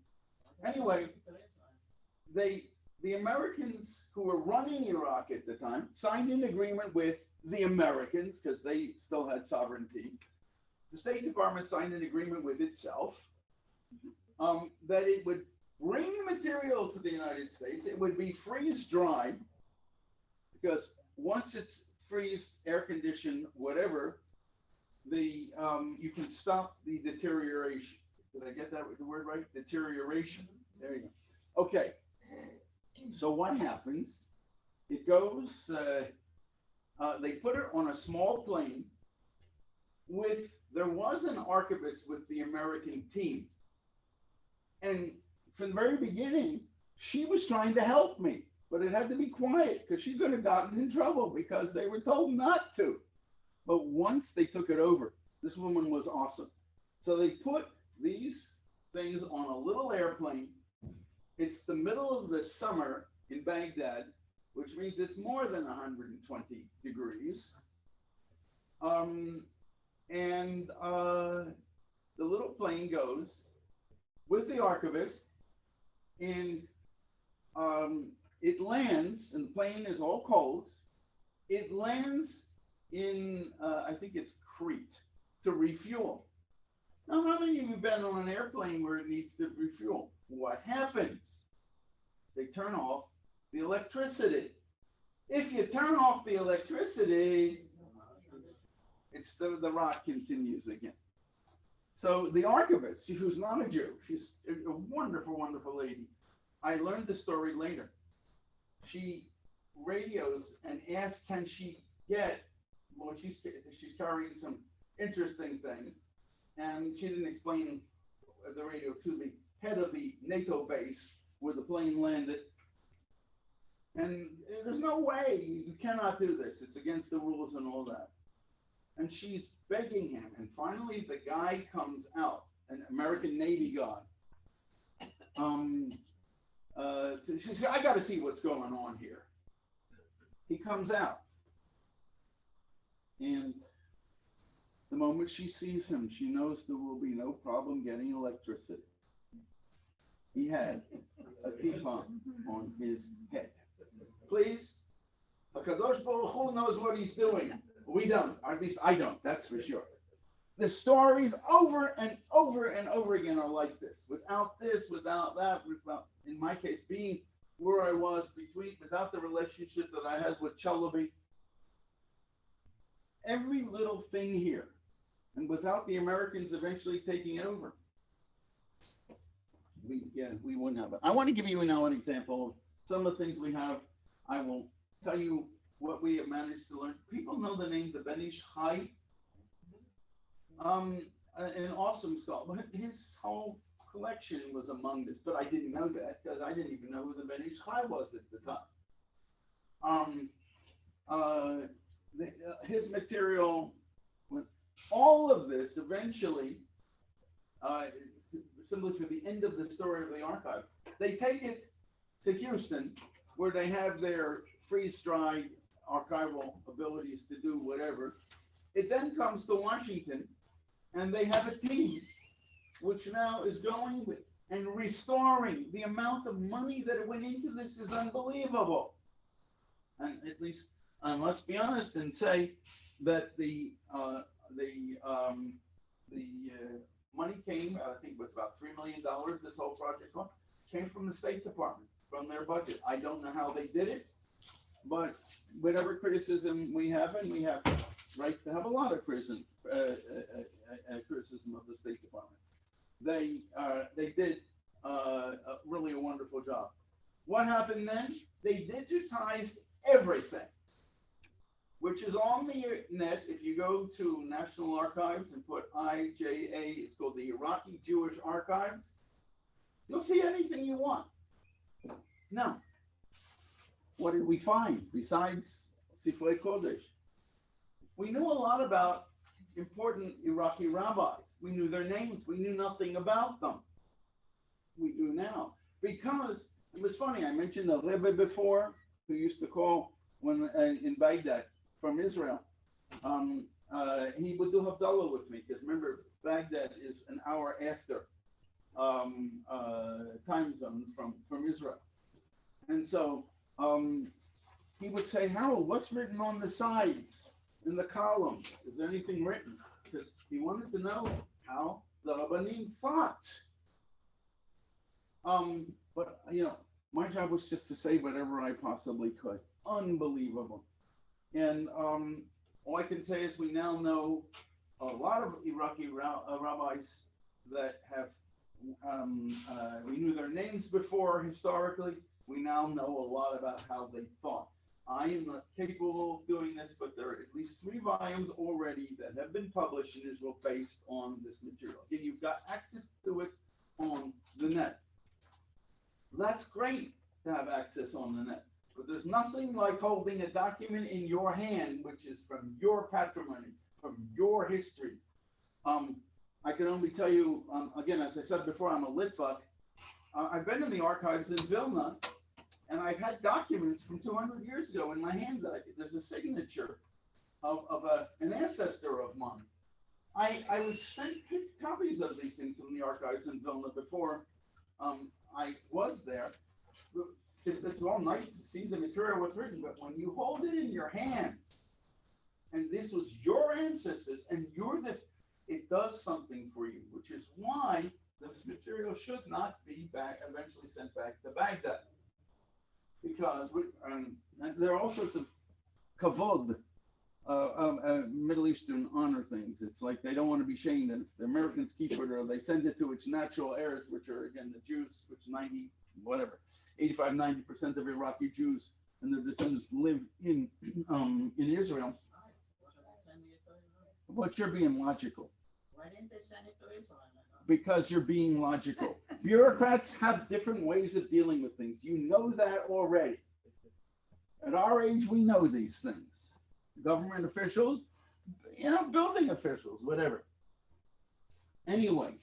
Anyway, the Americans who were running Iraq at the time signed an agreement with the Americans because they still had sovereignty. The State Department signed an agreement with itself that it would bring material to the United States. It would be freeze-dried because once it's freeze, air-conditioned, whatever, you can stop the deterioration. Did I get that the word right? Deterioration. There you go. Okay. So what happens? It goes, they put it on a small plane there was an archivist with the American team. And from the very beginning, she was trying to help me, but it had to be quiet because she could have gotten in trouble because they were told not to. But once they took it over, this woman was awesome. So they put these things on a little airplane. It's the middle of the summer in Baghdad which means it's more than 120 degrees. The little plane goes with the archivist, and it lands, and the plane is all cold. It lands in, I think it's Crete, to refuel. Now, how many of you have been on an airplane where it needs to refuel? What happens? They turn off the electricity. If you turn off the electricity, it's the rock continues again. So the archivist, who's not a Jew, she's a wonderful, wonderful lady. I learned the story later. She radios and asks, can she get, well, she's carrying some interesting things, and she didn't explain the radio to the head of the NATO base where the plane landed. And there's no way, you cannot do this. It's against the rules and all that. And she's begging him. And finally, the guy comes out, an American Navy guy. She said, I got to see what's going on here. He comes out. And the moment she sees him, she knows there will be no problem getting electricity. He had a kippah on his head. Please, HaKadosh Baruch Hu knows what he's doing. We don't, or at least I don't, that's for sure. The stories over and over and over again are like this. Without this, without that, without, in my case, being where I was without the relationship that I had with Chalabi. Every little thing here, and without the Americans eventually taking it over, we wouldn't have it. I want to give you now an example of some of the things we have. I will tell you what we have managed to learn. People know the name the Ben Ish Chai. An awesome scholar. His whole collection was among this, but I didn't know that because I didn't even know who the Ben Ish Chai was at the time. His material was all of this eventually, simply for the end of the story of the archive. They take it to Houston, where they have their freeze-dried archival abilities to do whatever. It then comes to Washington, and they have a team which now is going with and restoring. The amount of money that went into this is unbelievable. And at least I must be honest and say that the money came, I think it was about $3 million, this whole project came from the State Department, from their budget. I don't know how they did it, but whatever criticism we have, and we have right to have a lot of criticism of the State Department. They did really a wonderful job. What happened then? They digitized everything, which is on the net. If you go to National Archives and put IJA, it's called the Iraqi Jewish Archives, you'll see anything you want. Now, what did we find besides Sifrei Kodesh? We knew a lot about important Iraqi rabbis. We knew their names. We knew nothing about them. We do now. Because, it was funny, I mentioned the Rebbe before, who used to call when in Baghdad from Israel. He would do Havdalah with me, because remember, Baghdad is an hour after time zone from Israel. And so he would say, Harold, what's written on the sides, in the columns? Is there anything written? Because he wanted to know how the Rabbanim thought. But, you know, my job was just to say whatever I possibly could. Unbelievable. And all I can say is we now know a lot of Iraqi rabbis that have, we knew their names before historically. We now know a lot about how they thought. I am not capable of doing this, but there are at least 3 volumes already that have been published in Israel based on this material. Again, you've got access to it on the net. That's great to have access on the net, but there's nothing like holding a document in your hand, which is from your patrimony, from your history. I can only tell you, again, as I said before, I'm a Litvak. I've been in the archives in Vilna And I've had documents from 200 years ago in my hand that there's a signature of an ancestor of mine. I was sent copies of these things from the archives in Vilna before I was there. It's all nice to see the material was written, but when you hold it in your hands, and this was your ancestors, and you're this, it does something for you, which is why this material should not be eventually sent back to Baghdad. Because there are all sorts of kavod, Middle Eastern honor things. It's like they don't want to be shamed, and if the Americans keep it or they send it to its natural heirs, which are again the Jews, which 85-90% of Iraqi Jews and their descendants live in Israel. But you're being logical. Why didn't they send it to Israel? Because you're being logical. Bureaucrats have different ways of dealing with things. You know that already. At our age, we know these things. Government officials, building officials, whatever. Anyway,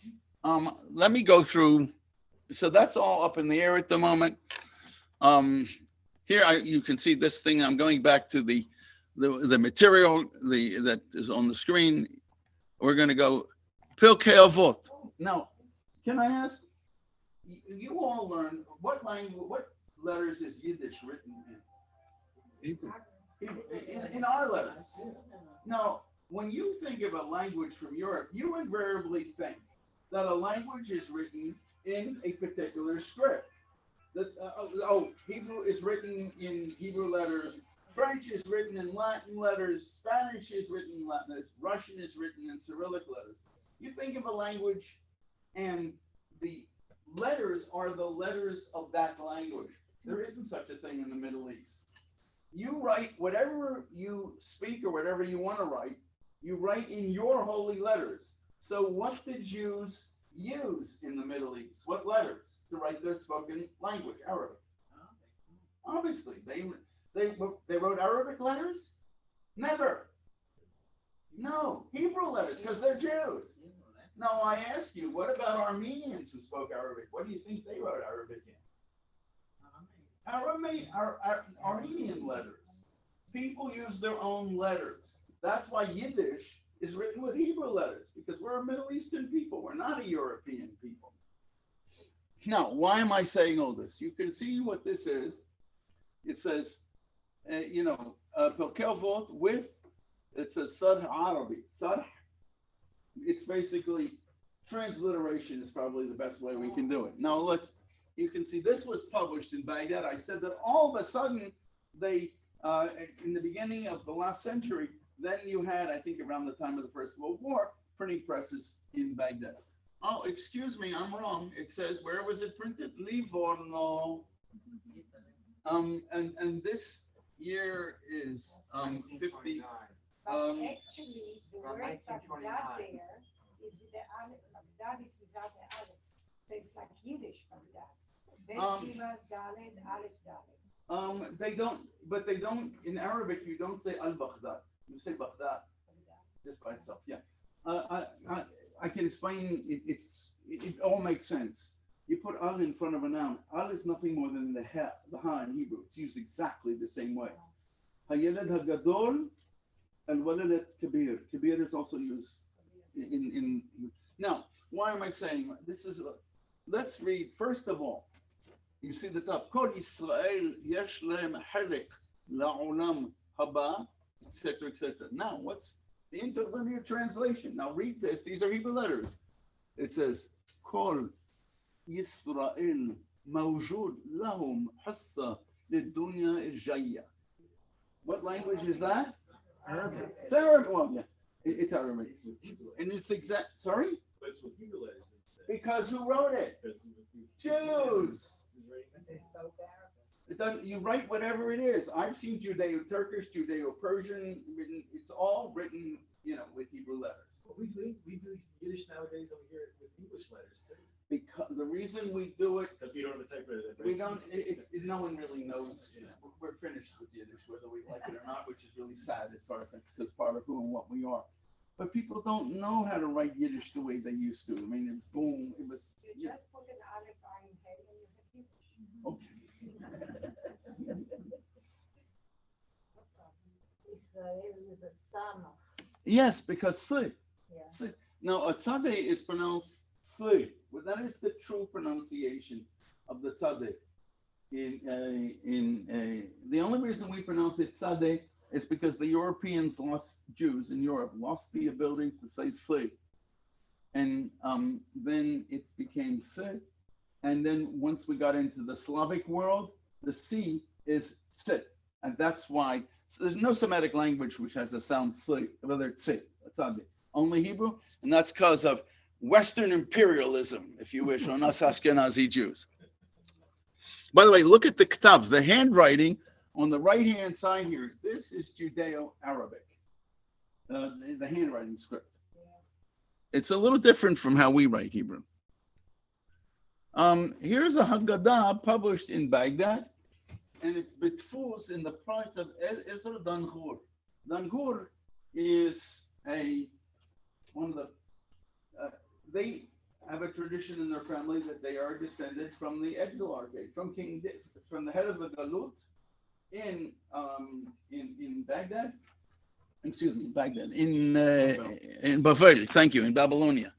let me go through. So that's all up in the air at the moment. Here you can see this thing. I'm going back to the material that is on the screen. We're going to go Pirkei Avot. Now, can I ask? You all learn what letters is Yiddish written in? Hebrew. In our letters. Now, when you think of a language from Europe, you invariably think that a language is written in a particular script. That Hebrew is written in Hebrew letters, French is written in Latin letters, Spanish is written in Latin letters, Russian is written in Cyrillic letters. You think of a language and the letters are the letters of that language. There isn't such a thing in the Middle East. You write whatever you speak or whatever you want to write, you write in your holy letters. So what did Jews use in the Middle East? What letters to write their spoken language, Arabic? Obviously, they wrote Arabic letters? Never. No, Hebrew letters, because they're Jews. Now I ask you, what about Armenians who spoke Arabic? What do you think they wrote Arabic in? Armenian letters. People use their own letters. That's why Yiddish is written with Hebrew letters, because we're a Middle Eastern people. We're not a European people. Now, why am I saying all this? You can see what this is. It says, Pirkei Avot with, it says Sarh Arabi. Sarh, it's basically, transliteration is probably the best way we can do it. Now, you can see this was published in Baghdad. I said that all of a sudden, they, in the beginning of the last century, then you had, I think around the time of the First World War, printing presses in Baghdad. Oh, excuse me, I'm wrong. It says, where was it printed? Livorno. And this year is 50. Actually, the word Baghdad there is with the Aleph. Baghdad is without the Aleph. So it's like Yiddish Baghdad. They don't, in Arabic, you don't say al-Baghdad. You say Baghdad, just by itself, yeah. I can explain, it all makes sense. You put al in front of a noun. Al is nothing more than the ha in Hebrew. It's used exactly the same way. Hayalad hagadol, al-walad kabir. Kabir is also used in. Now, why am I saying this? Let's read, first of all, you see the top. Kol Yisrael yesh lehem halek la'olam haba, etc., etc. Now, what's the interlinear translation? Now read this. These are Hebrew letters. It says, Kol Yisrael mawjud lahum hassa lidunya al-jaya. What language is that? Arabic. It's Arabic. Well, yeah, it's Arabic. And it's exact, sorry? But it's with Hebrew letters. Because who wrote it? Jews. They spoke Arabic. It doesn't, you write whatever it is. I've seen Judeo-Turkish, Judeo-Persian written. It's all written, with Hebrew letters. Well, we do Yiddish nowadays over here with English letters too. Because the reason we do it, Because we don't have a typewriter. we don't. No one really knows. We're finished with Yiddish, whether we like it or not, which is really sad as far as it's because part of who and what we are. But people don't know how to write Yiddish the way they used to. I mean, it's boom. It was. You just put an Aleph in head and you have Yiddish. Okay. with a son. Yes, because si. Yeah. Now, a tzadeh is pronounced si. Well, that is the true pronunciation of the tzadeh. The only reason we pronounce it tzadeh is because the Europeans Jews in Europe lost the ability to say si. And then it became si. And then once we got into the Slavic world, the C is tsi. And that's why there's no Semitic language which has a sound si, whether it's tsi, only Hebrew. And that's because of Western imperialism, if you wish, on us Ashkenazi Jews. By the way, look at the Ketavs, the handwriting on the right-hand side here. This is Judeo-Arabic, the handwriting script. It's a little different from how we write Hebrew. Here's a Haggadah published in Baghdad, and it's bitfus in the price of Ezra Danghur. Danghur is one of the, they have a tradition in their family that they are descended from the exilarchate, from the head of the Galut in Baghdad. Excuse me, Baghdad, in Babel, thank you, in Babylonia.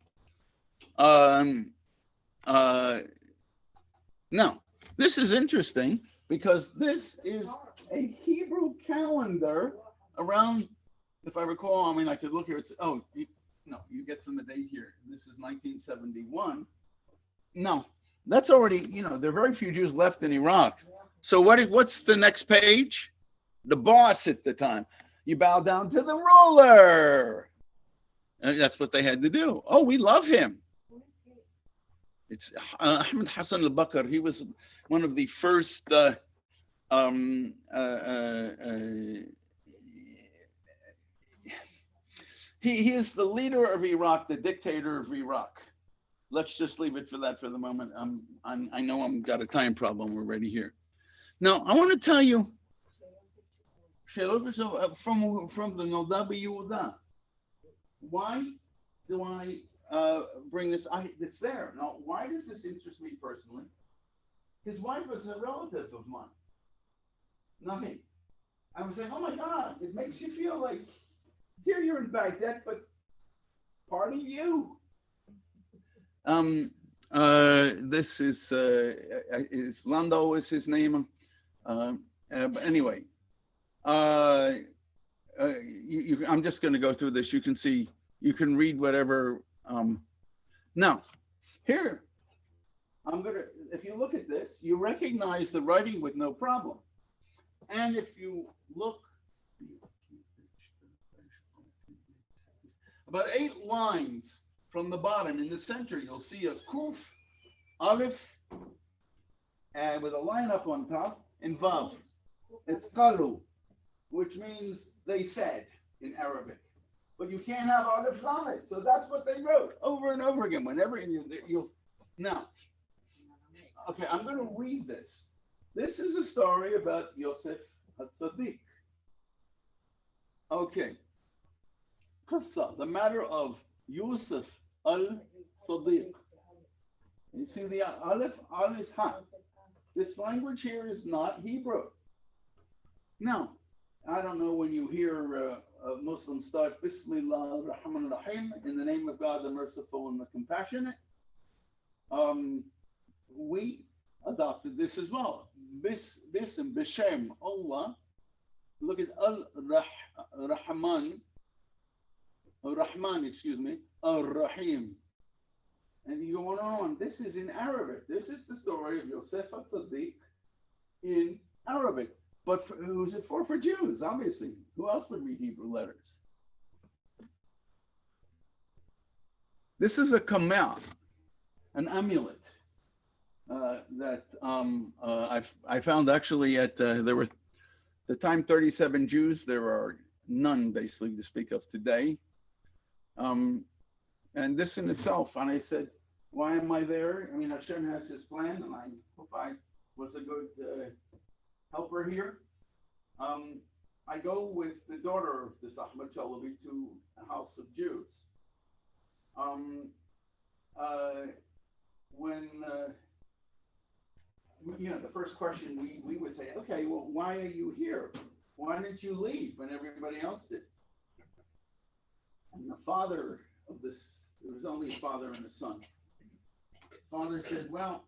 Now, this is interesting because this is a Hebrew calendar around, if I recall, I mean, I could look here, no, you get from the date here. This is 1971. No, that's already, there are very few Jews left in Iraq. So what's the next page? The boss at the time. You bow down to the ruler. And that's what they had to do. Oh, we love him. It's Ahmed Hassan al-Bakr. He was one of the first he is the leader of Iraq, the dictator of Iraq. Let's just leave it for that for the moment. I know I've got a time problem already here. Now, I want to tell you from the Noda Yehuda. Why do I bring this? It's there. Now, why does this interest me personally? His wife was a relative of mine. Nothing. I was like, oh my God, it makes you feel like here you're in Baghdad, but part of you. This is Lando is his name. But anyway, I'm just going to go through this. You can see, you can read whatever. Now, here, if you look at this, you recognize the writing with no problem. And if you look, about 8 lines from the bottom in the center, you'll see a kuf, aleph, and with a line up on top, and vav. It's qalu, which means they said in Arabic. But you can't have aleph lamed, so that's what they wrote over and over again. Whenever you'll now, okay, I'm going to read this. This is a story about Yosef HaTzadik. Okay. Qissa, the matter of Yusuf al-Sadiq. You see the Aleph, Al is Ha. This language here is not Hebrew. Now, I don't know when you hear Muslims start Bismillah ar-Rahman ar-Rahim, in the name of God, the merciful and the compassionate. We adopted this as well. Bism, Bishem, Allah. Look at Al-Rahman. Rahman, excuse me, Ar-Rahim. And you go on. This is in Arabic. This is the story of Yosef HaTzadik in Arabic. But who's it for? For Jews, obviously. Who else would read Hebrew letters? This is a kamah, an amulet that I found actually at, there were, the time 37 Jews, there are none basically to speak of today. And this in itself, and I said, why am I there? I mean, Hashem has his plan, and I hope I was a good helper here. I go with the daughter of this Ahmad Chalabi to a house of Jews. The first question we would say, okay, well, why are you here? why didn't you leave when everybody else did? And the father of this, there was only a father and a son. Father said, well,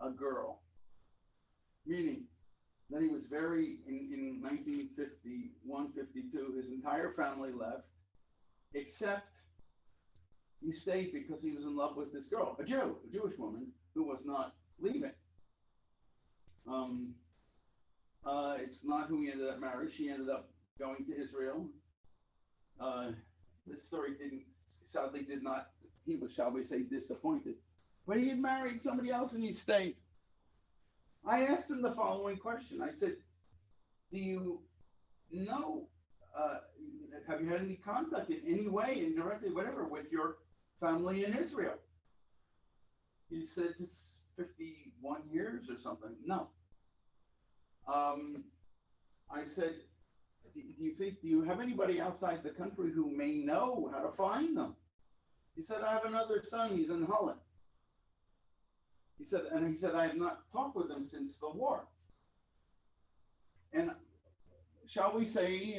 a girl. Meaning that he was in 1951, 52, his entire family left, except he stayed because he was in love with this girl, a Jewish woman who was not leaving. It's not who he ended up marrying. She ended up going to Israel. This story sadly did not, he was, shall we say, disappointed. But he had married somebody else and he stayed. I asked him the following question. I said, do you know, have you had any contact in any way, indirectly, whatever, with your family in Israel? He said, it's 51 years or something. No. I said, do you have anybody outside the country who may know how to find them? He said, I have another son, he's in Holland. He said, I have not talked with him since the war. And shall we say,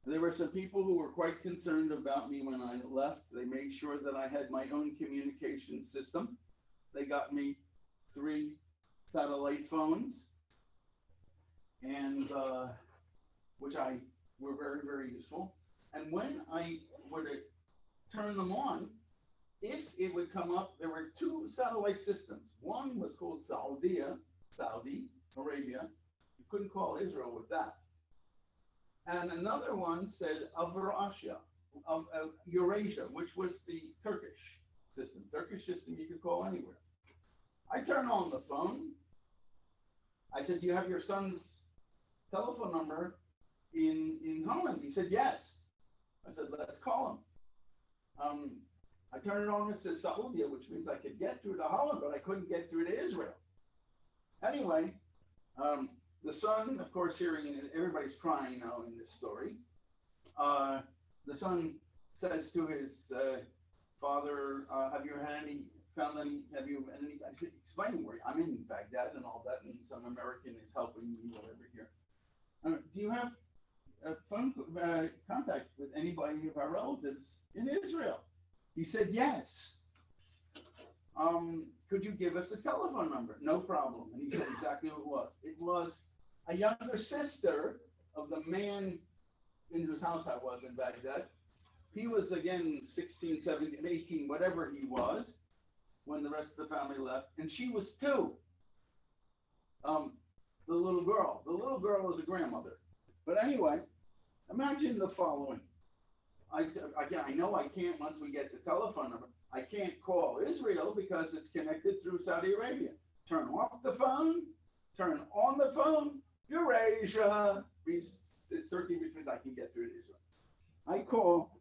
there were some people who were quite concerned about me when I left. They made sure that I had my own communication system. They got me 3 satellite phones, and which were very, very useful. And when I would turn them on, if it would come up, there were 2 satellite systems. One was called Saudi Arabia. You couldn't call Israel with that. And another one said Eurasia, of Eurasia, which was the Turkish system. Turkish system you could call anywhere. I turn on the phone. I said, do you have your son's telephone number in Holland? He said, yes. I said, let's call him. I turn it on, it says Saudi, which means I could get through to Holland, but I couldn't get through to Israel. Anyway, the son, of course, hearing everybody's crying now in this story. The son says to his father, have you explaining where I'm in Baghdad and all that, and some American is helping me, whatever here. Do you have phone contact with anybody of our relatives in Israel? He said, yes. Could you give us a telephone number? No problem. And he said exactly what it was. It was a younger sister of the man in whose house I was in Baghdad. He was, again, 16, 17, 18, whatever he was, when the rest of the family left. And she was 2. The little girl. The little girl was a grandmother. But anyway, imagine the following. I know I can't, once we get the telephone number, I can't call Israel because it's connected through Saudi Arabia. Turn off the phone, turn on the phone, Eurasia. It's Turkey, which means I can get through to Israel. I call.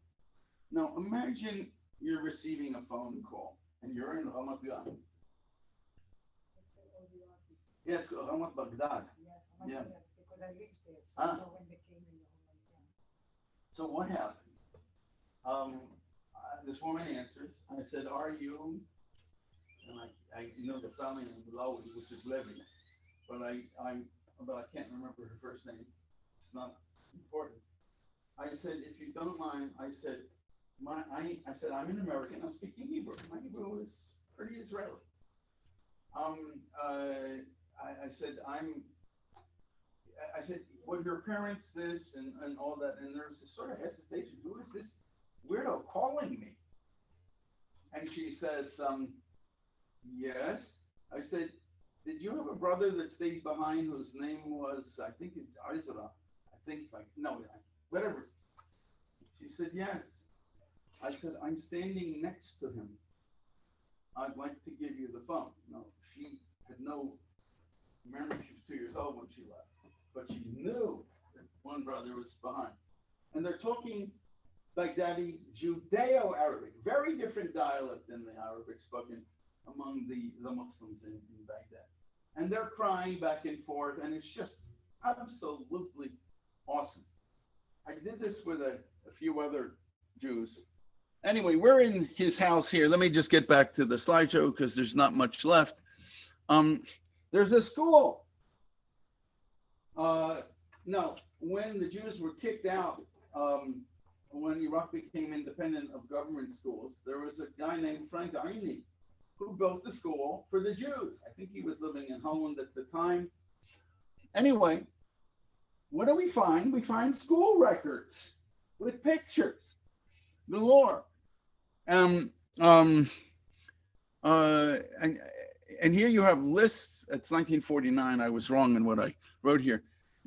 Now imagine you're receiving a phone call and you're in Ramat Gan. Yeah, it's Ramat Baghdad. Yeah. Because I lived there, so Ah. I know when they came in. So what happened? This woman answers. I said, are you? And I know the family name below, which is Levy, but I can't remember her first name. It's not important. I said, if you don't mind, I said, I'm an American. I'm speaking Hebrew. My Hebrew is pretty Israeli. I said, were your parents this and all that? And there was this sort of hesitation. Who is this weirdo calling me? And she says, yes. I said, did you have a brother that stayed behind whose name was, I think it's Arizona. Whatever. She said, yes. I said, I'm standing next to him. I'd like to give you the phone. No, she had no memory. She was 2 years old when she left. But she knew that one brother was behind. And they're talking Baghdadi Judeo-Arabic, very different dialect than the Arabic spoken among the Muslims in Baghdad. And they're crying back and forth, and it's just absolutely awesome. I did this with a few other Jews. Anyway, we're in his house here. Let me just get back to the slideshow because there's not much left. There's a school. No, when the Jews were kicked out, when Iraq became independent of government schools, there was a guy named Frank Aini who built the school for the Jews. I think he was living in Holland at the time. Anyway, what do we find? We find school records with pictures galore. And here you have lists. It's 1949. I was wrong in what I wrote here.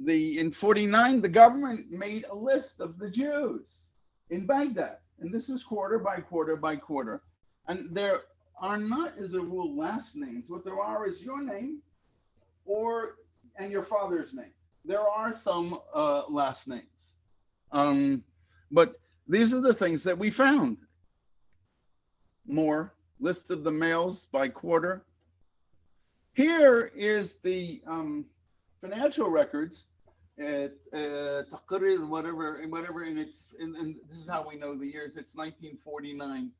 In 49, the government made a list of the Jews in Baghdad. And this is quarter by quarter by quarter. And there are not, as a rule, last names. What there are is your name and your father's name. There are some last names. But these are the things that we found. More list of the males by quarter. Here is the financial records at whatever, and this is how we know the years. It's 1949.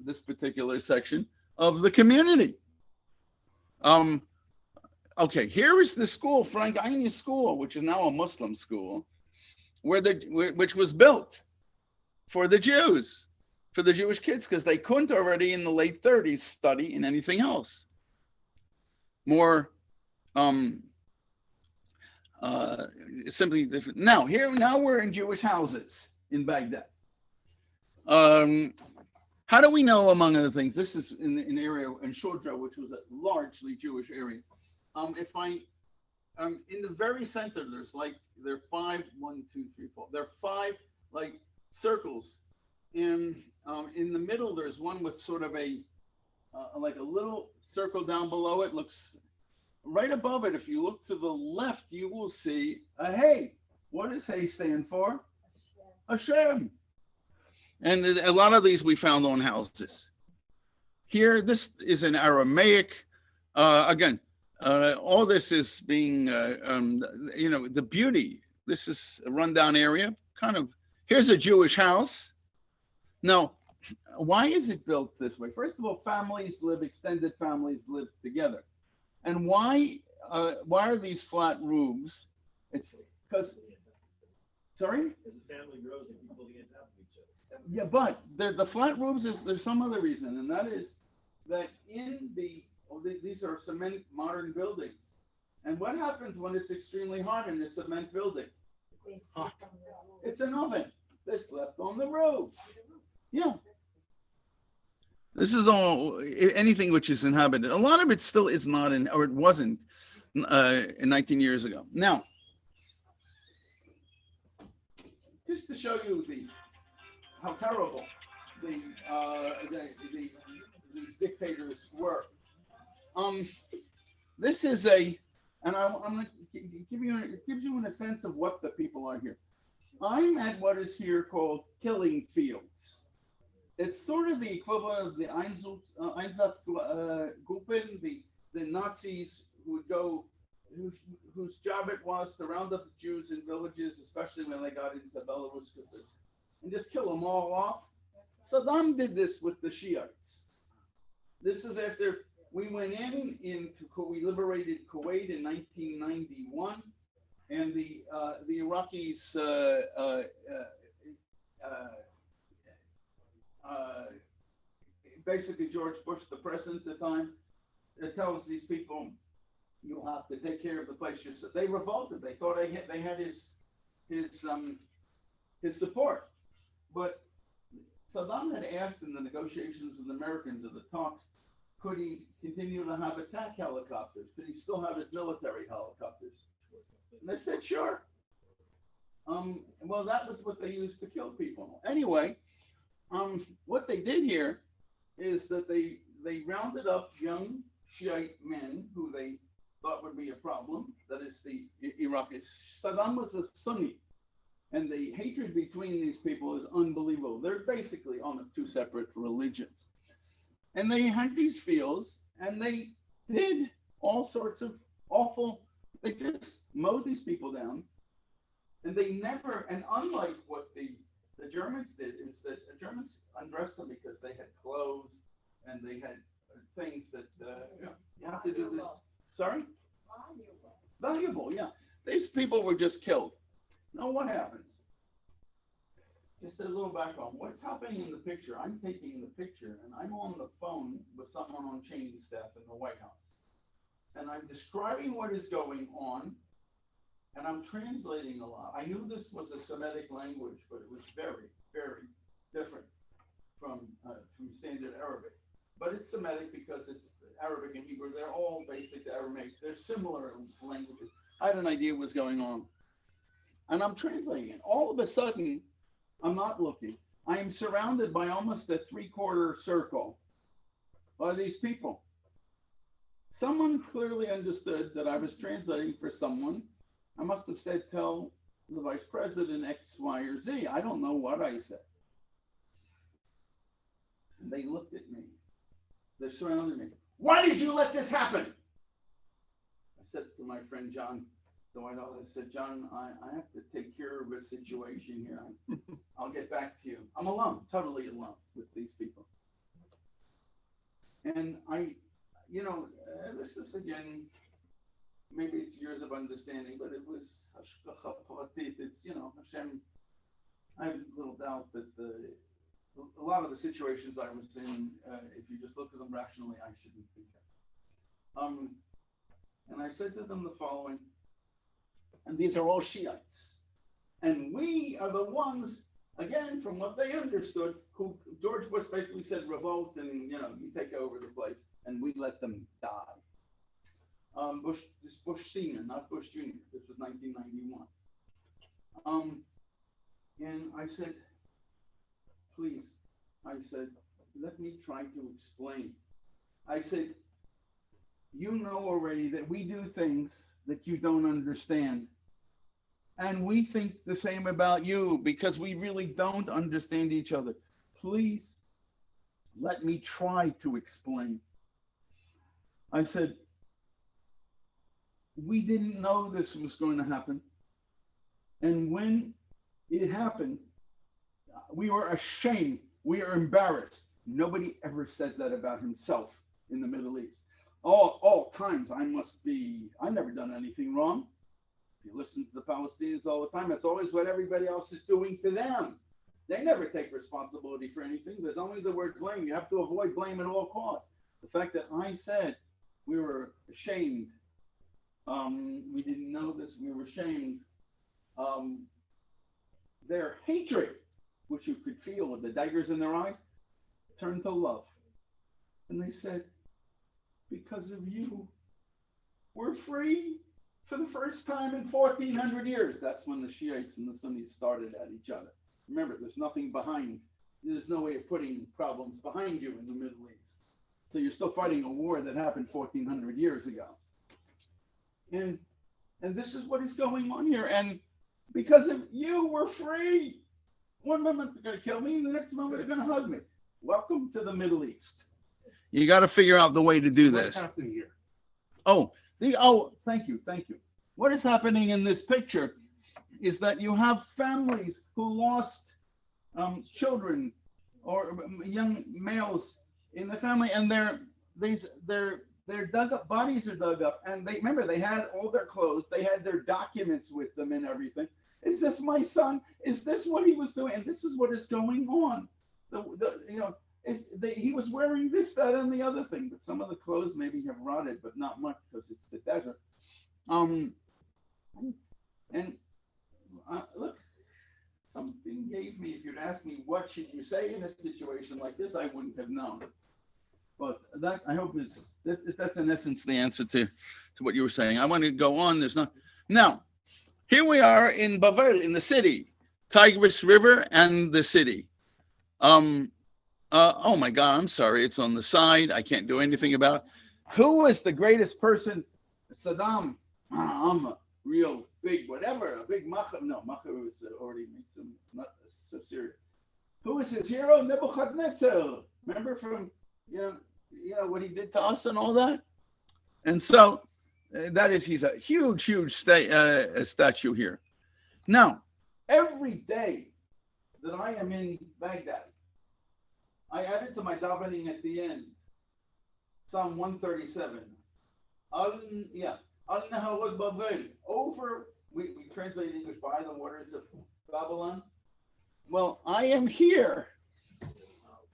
This particular section of the community. Okay, here is the school, Frank Aini School, which is now a Muslim school, which was built for the Jews, for the Jewish kids, because they couldn't already in the late 30s study in anything else. More simply different. Now we're in Jewish houses in Baghdad. How do we know, among other things? This is in an area in Shodra, which was a largely Jewish area. In the very center, there are 5, 1, 2, 3, 4. There are 5 like circles. In the middle, there's one with sort of like a little circle down below it. Looks right above it. If you look to the left, you will see a Hey. What does Hey stand for? Hashem. And a lot of these we found on houses. Here, this is in Aramaic. Again, all this is being, the beauty. This is a rundown area. Here's a Jewish house. Now, why is it built this way? First of all, extended families live together. And why are these flat roofs? It's because, sorry? As the family grows, they keep building it up with each other. Yeah, but the flat roofs there's some other reason, and that is that these are cement modern buildings. And what happens when it's extremely hot in a cement building? Hot. It's an oven. They slept on the roof. Yeah. This is all, anything which is inhabited. A lot of it still is not or it wasn't 19 years ago. Now, just to show you how terrible these dictators were. This is and I'm going to give you a sense of what the people are here. I'm at what is here called killing fields. It's sort of the equivalent of the Einsatzgruppen, the Nazis who would go, whose job it was to round up the Jews in villages, especially when they got into Belarus, and just kill them all off. Saddam did this with the Shiites. This is after we went we liberated Kuwait in 1991, and the Iraqis basically George Bush, the president at the time, tells these people, you'll have to take care of the place. They revolted. They thought they had his support. But Saddam had asked in the negotiations with the Americans of the talks, could he continue to have attack helicopters? Could he still have his military helicopters? And they said, sure. Well, that was what they used to kill people. Anyway, what they did here is that they rounded up young Shiite men who they thought would be a problem. That is the Iraqis. Saddam was a Sunni, and the hatred between these people is unbelievable. They're basically almost two separate religions. And they had these fields, and they did all sorts of awful, they just mowed these people down. And they never, and unlike what the Germans did, is that the Germans undressed them because they had clothes and they had things that you have to do this. Sorry? Valuable, yeah. These people were just killed. Now what happens? Just a little background. What's happening in the picture? I'm taking the picture and I'm on the phone with someone on chain staff in the White House. And I'm describing what is going on, and I'm translating a lot. I knew this was a Semitic language, but it was very, very different from standard Arabic. But it's Semitic because it's Arabic and Hebrew. They're all basic Aramaic. They're similar languages. I had an idea what was going on. And I'm translating it. All of a sudden, I'm not looking. I am surrounded by almost a 3/4 circle by these people. Someone clearly understood that I was translating for someone. I must have said, tell the vice president X, Y, or Z. I don't know what I said. And they looked at me. They surrounded me. Why did you let this happen? I said to my friend John, the White House, I said, John, I have to take care of a situation here. I'll get back to you. I'm alone, totally alone with these people. And this is again, maybe it's years of understanding, but it was it's, Hashem. I have little doubt that a lot of the situations I was in, if you just look at them rationally, I shouldn't be there. And I said to them the following, and these are all Shiites. And we are the ones, again, from what they understood, who George Bush basically said revolt and, you take over the place, and we let them die. Bush Senior, not Bush Junior. This was 1991. And I said, please, let me try to explain. I said, you know already that we do things that you don't understand. And we think the same about you because we really don't understand each other. Please, let me try to explain. I said, we didn't know this was going to happen. And when it happened, we were ashamed. We are embarrassed. Nobody ever says that about himself in the Middle East. All times I never done anything wrong. You listen to the Palestinians all the time. It's always what everybody else is doing to them. They never take responsibility for anything. There's only the word blame. You have to avoid blame at all costs. The fact that I said we were ashamed, we didn't know this, we were ashamed. Their hatred, which you could feel with the daggers in their eyes, turned to love. And they said, because of you, we're free. For the first time in 1,400 years, that's when the Shiites and the Sunnis started at each other. Remember, there's nothing behind. There's no way of putting problems behind you in the Middle East. So you're still fighting a war that happened 1,400 years ago. And this is what is going on here. And because of you, we're free. One moment they're going to kill me, and the next moment they're going to hug me. Welcome to the Middle East. You got to figure out the way to do this. What's happening here? Thank you. What is happening in this picture is that you have families who lost children or young males in the family, and they're dug up, bodies are dug up, and they had all their clothes, they had their documents with them and everything. Is this my son? Is this what he was doing? And this is what is going on. He was wearing this, that, and the other thing, but some of the clothes maybe have rotted, but not much because it's the desert. Look, something gave me, if you'd asked me what should you say in a situation like this, I wouldn't have known. But that, I hope, that's in essence the answer to what you were saying. I want to go on. Now, here we are in Bavel, in the city, Tigris River and the city. Oh my God, I'm sorry. It's on the side. I can't do anything about it. Who was the greatest person? Saddam. I'm a real big whatever, a big Macher. No, Macher was already makes him not so serious. Who was his hero? Nebuchadnezzar. Remember from, what he did to us and all that? And so he's a huge statue here. Now, every day that I am in Baghdad, I added to my davening at the end, Psalm 137. Al Naharot Bavel, over we translate in English by the waters of Babylon. Well, I am here.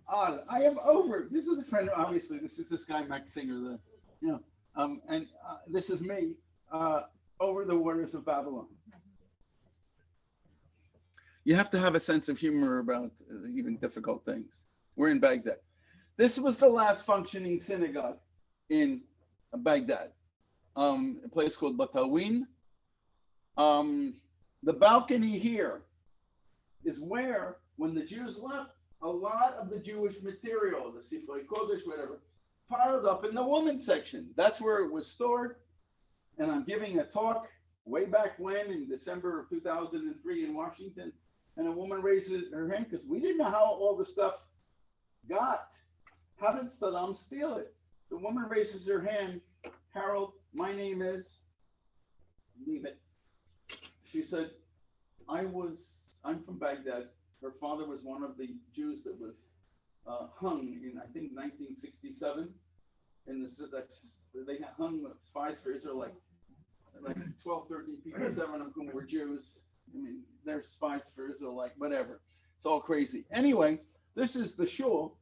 I am over. This is a friend. Obviously, this is this guy Max Singer. And this is me over the waters of Babylon. You have to have a sense of humor about even difficult things. We're in Baghdad. This was the last functioning synagogue in Baghdad, a place called Batawin. The balcony here is where, when the Jews left, a lot of the Jewish material, the Sifrei Kodesh, whatever, piled up in the women's section. That's where it was stored. And I'm giving a talk way back when, in December of 2003 in Washington, and a woman raises her hand because we didn't know how all the stuff got. How did Saddam steal it? The woman raises her hand. Harold, my name is, leave it. She said, I'm from Baghdad. Her father was one of the Jews that was hung in, I think, 1967. And they hung spies for Israel, like 12, 13 people, 7 of whom were Jews. I mean, they're spies for Israel, like whatever. It's all crazy. Anyway, this is the shul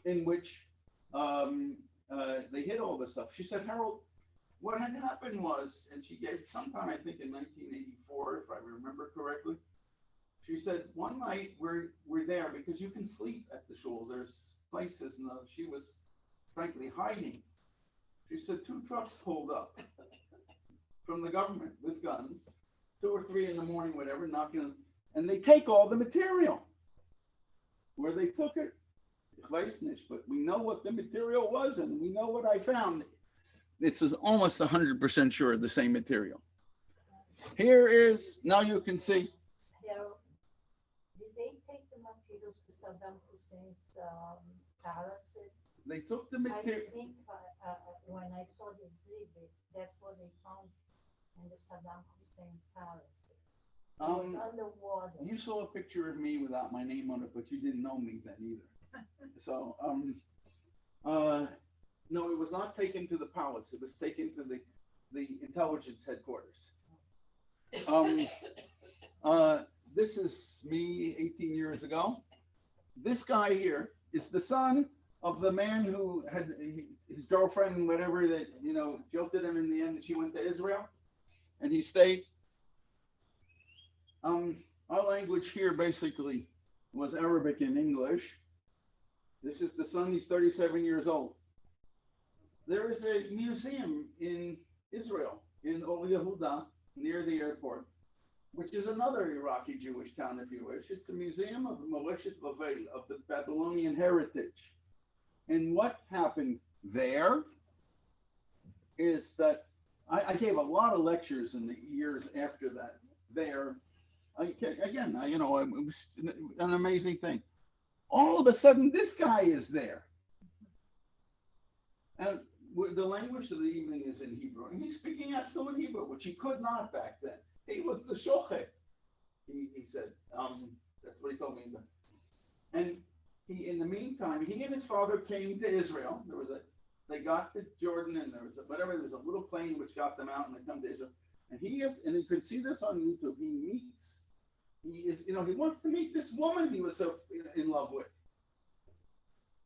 in which they hid all this stuff. She said, Harold, what had happened was, and she gave sometime, I think in 1984, if I remember correctly, she said, one night we're there because you can sleep at the shul. There's places, and she was frankly hiding. She said 2 trucks pulled up from the government with guns, 2 or 3 in the morning, whatever, knocking on, and they take all the material. Where they took it, but we know what the material was, and we know what I found. It's almost 100% sure the same material. Here is, now you can see. Did they take the materials to Saddam Hussein's palaces? They took the I material. think when I saw the exhibit, that's what they found in the Saddam Hussein palaces. It was underwater. You saw a picture of me without my name on it, but you didn't know me then either. So, no, it was not taken to the palace. It was taken to the intelligence headquarters. This is me 18 years ago. This guy here is the son of the man who had his girlfriend, whatever, that, jilted him in the end, and she went to Israel, and he stayed. Our language here basically was Arabic and English. This is the son, he's 37 years old. There is a museum in Israel, in Or Yehuda, near the airport, which is another Iraqi Jewish town, if you wish. It's a museum of Moreshet Bavel, of the Babylonian heritage. And what happened there is that I gave a lot of lectures in the years after that there. Again, it was an amazing thing. All of a sudden, this guy is there. And the language of the evening is in Hebrew. And he's speaking absolute Hebrew, which he could not back then. He was the shochet, he said. That's what he told me. And in the meantime, he and his father came to Israel. They got to Jordan, and there was a little plane which got them out, and they come to Israel. And you could see this on YouTube. He wants to meet this woman he was so in love with.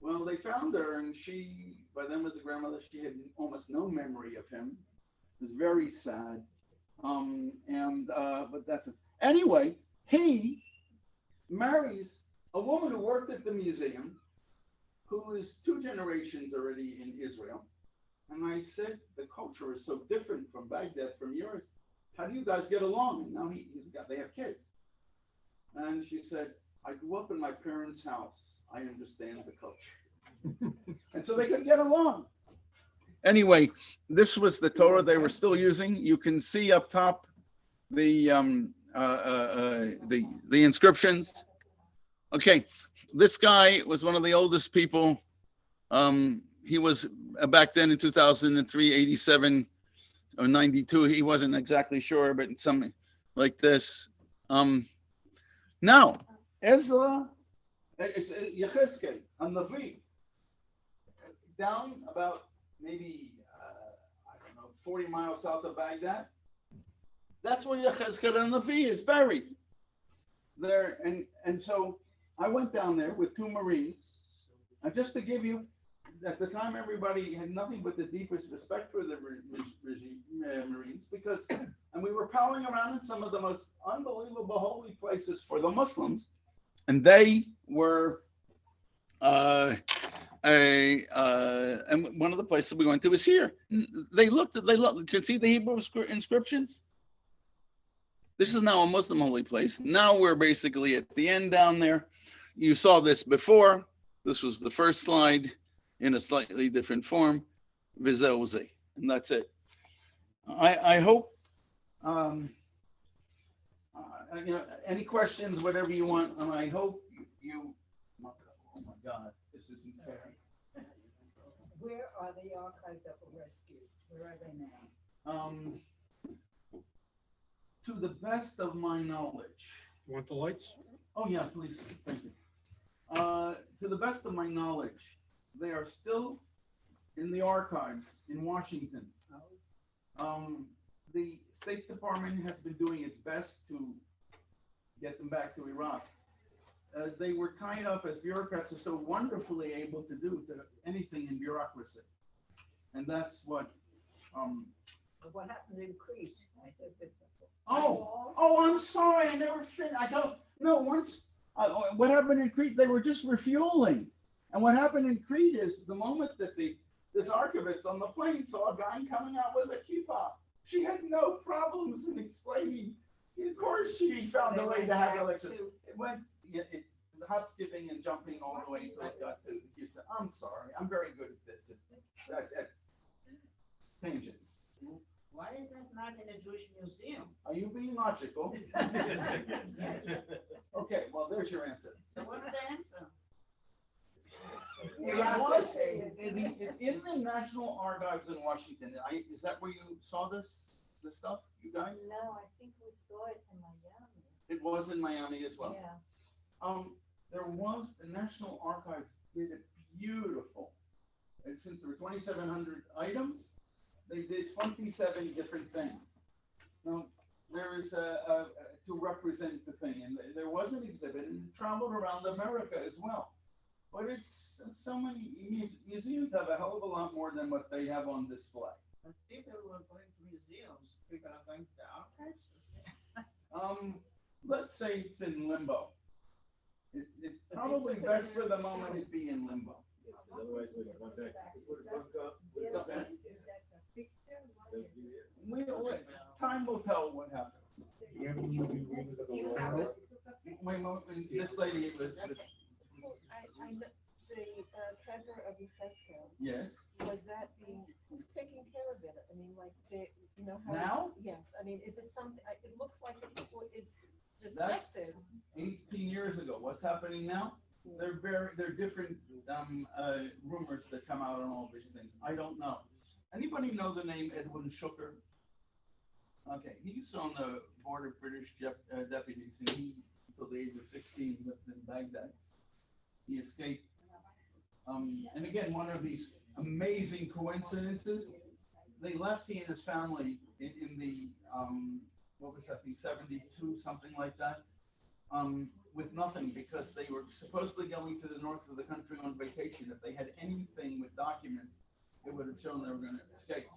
Well, they found her, and she, by then was a grandmother. She had almost no memory of him. It was very sad. But that's it. Anyway, he marries a woman who worked at the museum, who is 2 generations already in Israel. And I said, the culture is so different from Baghdad, from yours. How do you guys get along? And now they have kids. And she said, I grew up in my parents' house. I understand the culture. And so they could get along. Anyway, this was the Torah they were still using. You can see up top the inscriptions. Okay, this guy was one of the oldest people. He was back then in 2003, 87 or 92. He wasn't exactly sure, but something like this. Now, Ezra, it's Yechezkel, a Navi, down about maybe, 40 miles south of Baghdad. That's where Yechezkel and Levi is buried. There, and so I went down there with two Marines, and just to give you, at the time everybody had nothing but the deepest respect for the Marines, because, and we were palling around in some of the most unbelievable holy places for the Muslims, and they were, and one of the places we went to was here. They looked, you can see the Hebrew inscriptions. This is now a Muslim holy place. Now we're basically at the end down there. You saw this before. This was the first slide in a slightly different form. Vizeuze, and that's it. I hope, you know, any questions, whatever you want, and I hope you oh my God, this isn't fair. Where are the archives that were rescued? Where are they now? To the best of my knowledge. You want the lights? Oh yeah, please, thank you. To the best of my knowledge, they are still in the archives in Washington. The State Department has been doing its best to get them back to Iraq. They were tied up, as bureaucrats are so wonderfully able to do, to anything in bureaucracy. And that's what, What happened in Crete? I think this. I'm sorry, I never finished. I don't, no, once, what happened in Crete, they were just refueling. And what happened in Crete is the moment that this archivist on the plane saw a guy coming out with a kippah, she had no problems in explaining. Of course, she found a way to have electricity. It went, hop skipping and jumping all the way until it got to Houston. I'm sorry, I'm very good at this. At tangents. Why is that not in a Jewish museum? Are you being logical? Okay, well, there's your answer. So what's the answer? It was in the National Archives in Washington. Is that where you saw this stuff, you guys? No, I think we saw it in Miami. It was in Miami as well. Yeah. There was, the National Archives did it beautiful. And since there were 2,700 items, they did 27 different things. Now, there is to represent the thing, and there was an exhibit, and it traveled around America as well. But it's so many museums have a hell of a lot more than what they have on display. But people who are going to museums, people are going to the archives. Let's say it's in limbo. It's probably best for the moment it be in limbo. Otherwise, we can contact, put it back up, put it back. Time will tell what happens. Wait, this lady was. I know the treasure of Yechezkel. Yes. Was that being, who's taking care of it? I mean, like, they, you know how? Now? Yes, I mean, is it something, it looks like it's That's disgusted. 18 years ago. What's happening now? They're different rumors that come out on all these things. I don't know. Anybody know the name Edwin Shooker? Okay, he was on the board of British deputies, and he, until the age of 16, lived in Baghdad. He escaped. And again, one of these amazing coincidences. They left, he and his family, in the, what was that, the 72, something like that, with nothing, because they were supposedly going to the north of the country on vacation. If they had anything with documents, it would have shown they were going to escape.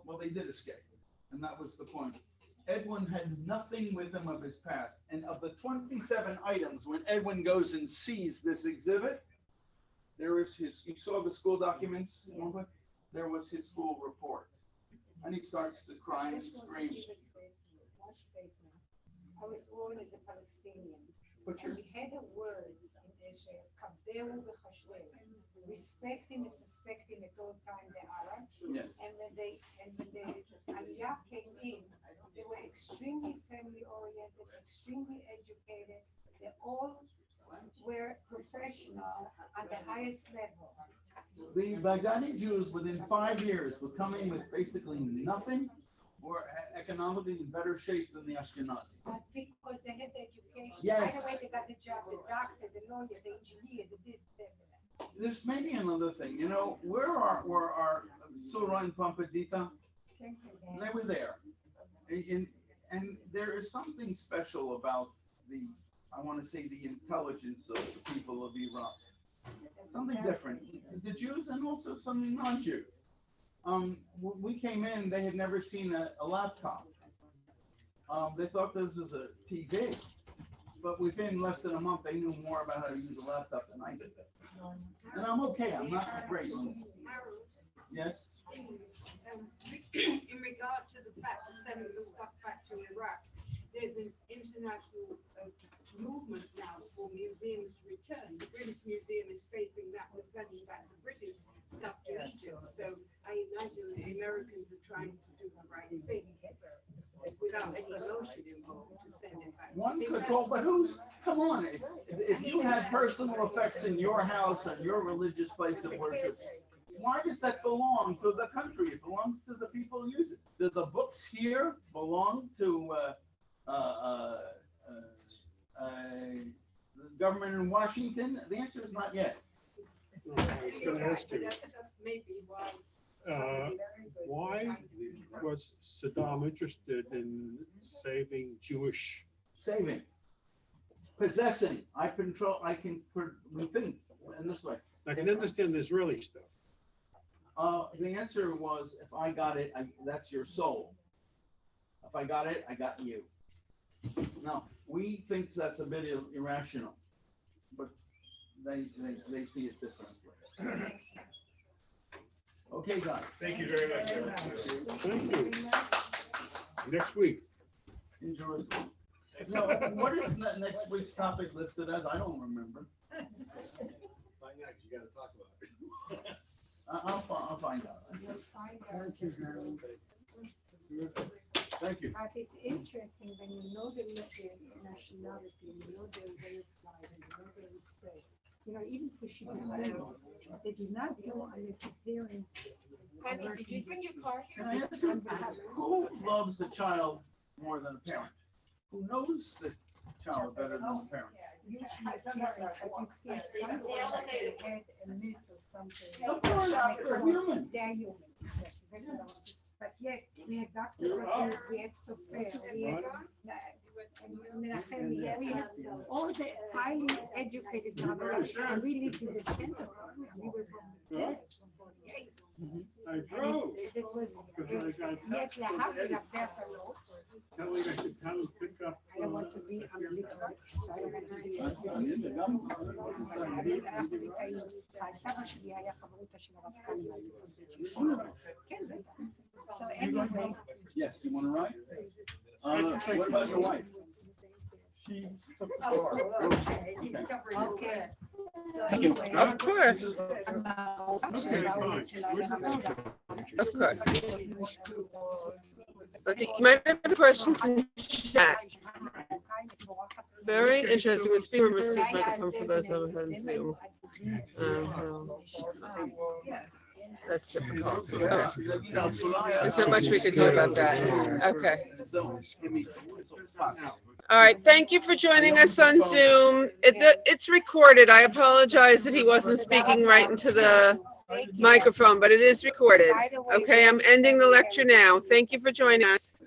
Well, they did escape, and that was the point. Edwin had nothing with him of his past. And of the 27 items, when Edwin goes and sees this exhibit, there is his, you saw the school documents? There was his school report. And he starts to cry and scream. I was born as a Palestinian. And we had a word in Israel, kabdeu v'chashveu, respecting and suspecting at all time the Arabs. Yes. And when the Aliyah came in, they were extremely family oriented, extremely educated. They all were professional at the highest level. The Baghdadi Jews, within 5 years, were coming with basically nothing, or economically in better shape than the Ashkenazis. But because they had the education. Yes. Right away they got the job, the doctor, the lawyer, the engineer, the this, that. There's maybe another thing, you know, where are Sura and Pampadita? They were there. And there is something special about I want to say the intelligence of the people of Iraq. Something different. The Jews and also some non-Jews. When we came in, they had never seen a laptop. They thought this was a TV. But within less than a month, they knew more about how to use a laptop than I did. And I'm okay. I'm not great. Yes? In regard to the fact of sending the stuff back to Iraq, there's an international movement now for museums to return. The British Museum is facing that with sending back the British stuff to Egypt. So I imagine the Americans are trying to do the right thing without any emotion involved to send it back. One could go, but come on, if you have personal effects in your house and your religious place of worship, why does that belong to the country? It belongs to the people who use it. Do the books here belong to the government in Washington? The answer is not yet. I was gonna ask you, That's maybe why. why was Saddam interested in saving Jewish? Saving, possessing. We think in this way. I can understand the Israeli stuff. The answer was, if I got it, that's your soul. If I got it, I got you. No, we think that's a bit irrational, but they see it differently. Okay, guys. Thank you very much. Thank you. Next week. In Jerusalem. So, what is next week's topic listed as? I don't remember. Find out, 'cause you gotta talk about it. I'll find out. Thank you, Harold. Thank you. But it's interesting when you know the nationality, you know their way of life, you know their respect. You know, even for Shibboleth, they do not go unless the parents. Honey, did you bring your car here? Can I ask you, who loves the child more than a parent? Who knows the child better than the parent? Usually parents, but you see sometimes they had a miss or something. Of course, they're human. They're human, yes, that's what I want to. But yet, we had Dr. We had Sofer, we had Menachem, we had all the highly educated mothers, and we lived in the center. We were from the desk for 48. I drove. It was, Because I got yet להבדיל הפך הלא. telling I could come and pick up. I don't want to be on the literal, so I don't want to be. אנחנו ליטאים, הסבא שלי היה חברותא של הרב קלמן. כן, בטח. So anyway. Yes, you want to write? What about your wife? Okay. So Thank you. anyway. Of course. Of course. Let's see, you might have questions in chat. Very interesting. Let's be remember Steve's microphone for those of us on Zoom. That's difficult. Okay. There's not much we could do about that. Okay. All right. Thank you for joining us on Zoom. It's recorded. I apologize that he wasn't speaking right into the microphone, but it is recorded. Okay, I'm ending the lecture now. Thank you for joining us.